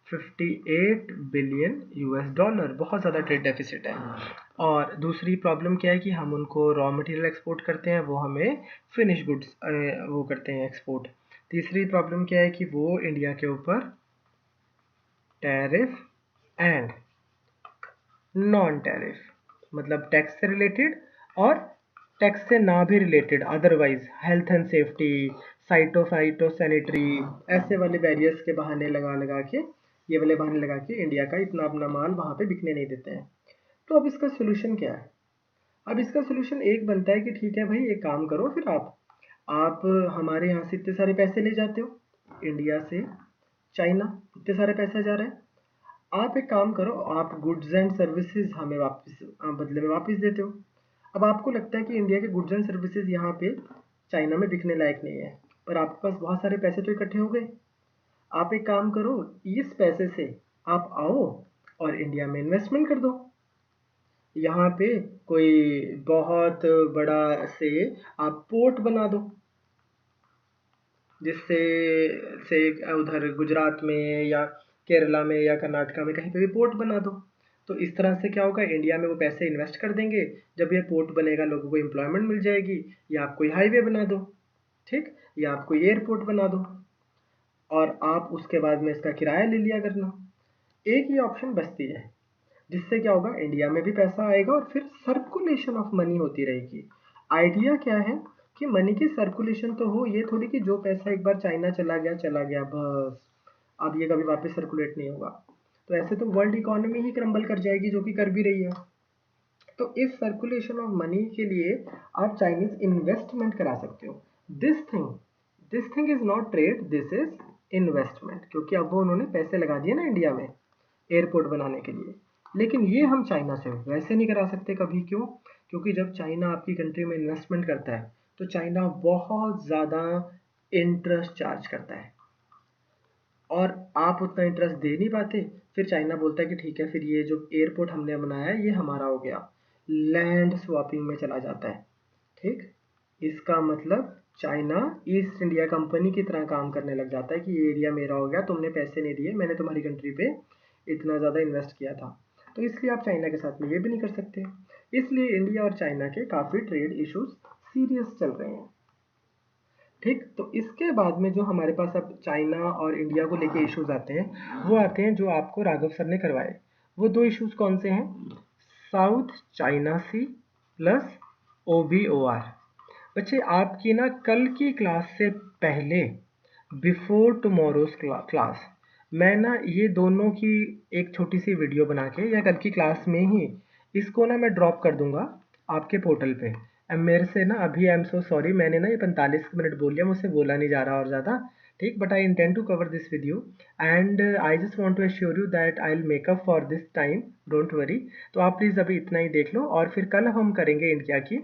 58 बिलियन यूएस डॉलर, बहुत ज़्यादा ट्रेड डेफिसिट है। और दूसरी प्रॉब्लम क्या है कि हम उनको रॉ मटेरियल एक्सपोर्ट करते हैं, वो हमें फिनिश गुड्स वो करते हैं एक्सपोर्ट। तीसरी प्रॉब्लम क्या है कि वो इंडिया के ऊपर टैरिफ एंड नॉन टैरिफ, मतलब टैक्स से रिलेटेड और टैक्स से ना भी related, otherwise health and safety, phyto sanitary, ऐसे वाले बैरियर्स के बहाने लगा लगा के, ये वाले बहाने लगा के इंडिया का इतना अपना माल वहाँ पे बिकने नहीं देते हैं। तो अब इसका सोल्यूशन क्या है? अब इसका सोल्यूशन एक बनता है कि ठीक है भाई, एक काम करो फिर आप हमारे यहाँ से इतने सारे पैसे ले जाते हो, इंडिया से चाइना इतने सारे पैसे जा रहे हैं, आप एक काम करो, आप गुड्स एंड सर्विसेज हमें वापस बदले में वापस देते हो। अब आपको लगता है कि इंडिया के गुड्स एंड सर्विसेज यहाँ पे चाइना में बिकने लायक नहीं है, पर आपके पास बहुत सारे पैसे तो इकट्ठे हो गए। आप एक काम करो, इस पैसे से आप आओ और इंडिया में इन्वेस्टमेंट कर दो। यहाँ पे कोई बहुत बड़ा से आप पोर्ट बना दो, जिससे से उधर गुजरात में या केरला में या कर्नाटका में कहीं पे भी पोर्ट बना दो। तो इस तरह से क्या होगा, इंडिया में वो पैसे इन्वेस्ट कर देंगे, जब ये पोर्ट बनेगा लोगों को एम्प्लॉयमेंट मिल जाएगी, या आप कोई हाईवे बना दो, ठीक, या आप कोई एयरपोर्ट बना दो, और आप उसके बाद में इसका किराया ले लिया करना। एक ही ऑप्शन बचती है, जिससे क्या होगा, इंडिया में भी पैसा आएगा और फिर सर्कुलेशन ऑफ मनी होती रहेगी। आइडिया क्या है कि मनी की सर्कुलेशन तो हो, ये थोड़ी कि जो पैसा एक बार चाइना चला गया बस, अब ये कभी वापस सर्कुलेट नहीं होगा। तो ऐसे तो वर्ल्ड इकोनॉमी ही क्रम्बल कर जाएगी, जो कि कर भी रही है। तो इस सर्कुलेशन ऑफ मनी के लिए आप चाइनीज इन्वेस्टमेंट करा सकते हो। This thing this thing is not trade, this is investment, क्योंकि अब वो उन्होंने पैसे लगा दिए ना इंडिया में एयरपोर्ट बनाने के लिए। लेकिन ये हम चाइना से वैसे नहीं करा सकते कभी, क्यों? क्योंकि जब चाइना आपकी कंट्री में इन्वेस्टमेंट करता है तो चाइना बहुत ज़्यादा इंटरेस्ट चार्ज करता है, और आप उतना इंटरेस्ट दे नहीं पाते। फिर चाइना बोलता है कि ठीक है, फिर ये जो एयरपोर्ट हमने बनाया है ये हमारा हो गया, लैंड स्वैपिंग में चला जाता है, ठीक। इसका मतलब चाइना ईस्ट इंडिया कंपनी की तरह काम करने लग जाता है कि ये एरिया मेरा हो गया, तुमने पैसे नहीं दिए, मैंने तुम्हारी कंट्री पे इतना ज़्यादा इन्वेस्ट किया था। तो इसलिए आप चाइना के साथ में ये भी नहीं कर सकते। इसलिए इंडिया और चाइना के काफ़ी ट्रेड इश्यूज सीरियस चल रहे हैं, ठीक। तो इसके बाद में जो हमारे पास अब चाइना और इंडिया को लेके इश्यूज आते हैं, वो आते हैं जो आपको राघव सर ने करवाए। वो दो इश्यूज कौन से हैं? South China sea plus OBOR। बच्चे, आपकी ना कल की क्लास से पहले, बिफोर टुमारोज क्लास, मैं ना ये दोनों की एक छोटी सी वीडियो बना के, या कल की क्लास में ही इसको ना मैं ड्रॉप कर दूंगा आपके पोर्टल पे। अब मेरे से ना अभी, आई एम सो सॉरी, मैंने ना ये 45 मिनट बोल लिया, मुझसे बोला नहीं जा रहा और ज़्यादा, ठीक। But I intend to cover this video and I just want to assure you that I will make up for this time, don't worry. तो आप प्लीज़ अभी इतना ही देख लो, और फिर कल हम करेंगे इंडिया की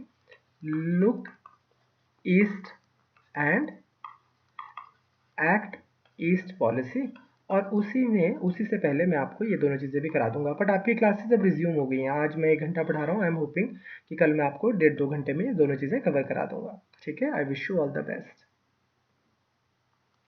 look east and act east policy, और उसी से पहले मैं आपको ये दोनों चीज़ें भी करा दूँगा। बट आपकी क्लासेस अब रिज़्यूम हो गई हैं। आज मैं 1 घंटा पढ़ा रहा हूँ। आई एम होपिंग कि कल मैं आपको डेढ़ 2 घंटे में ये दोनों चीज़ें कवर करा दूँगा। ठीक है? I wish you all the best.